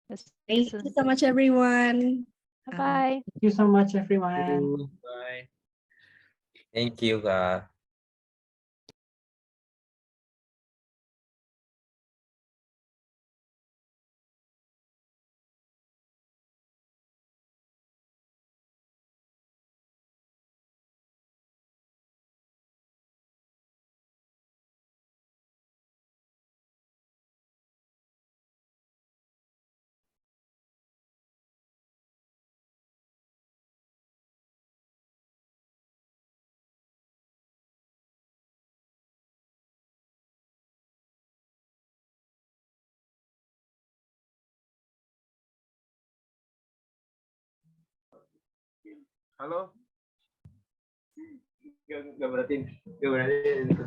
We'll see you Thank soon. you so much, everyone. Bye-bye. Thank you so much, everyone. Bye. Thank you, Kak. Halo? Gak berarti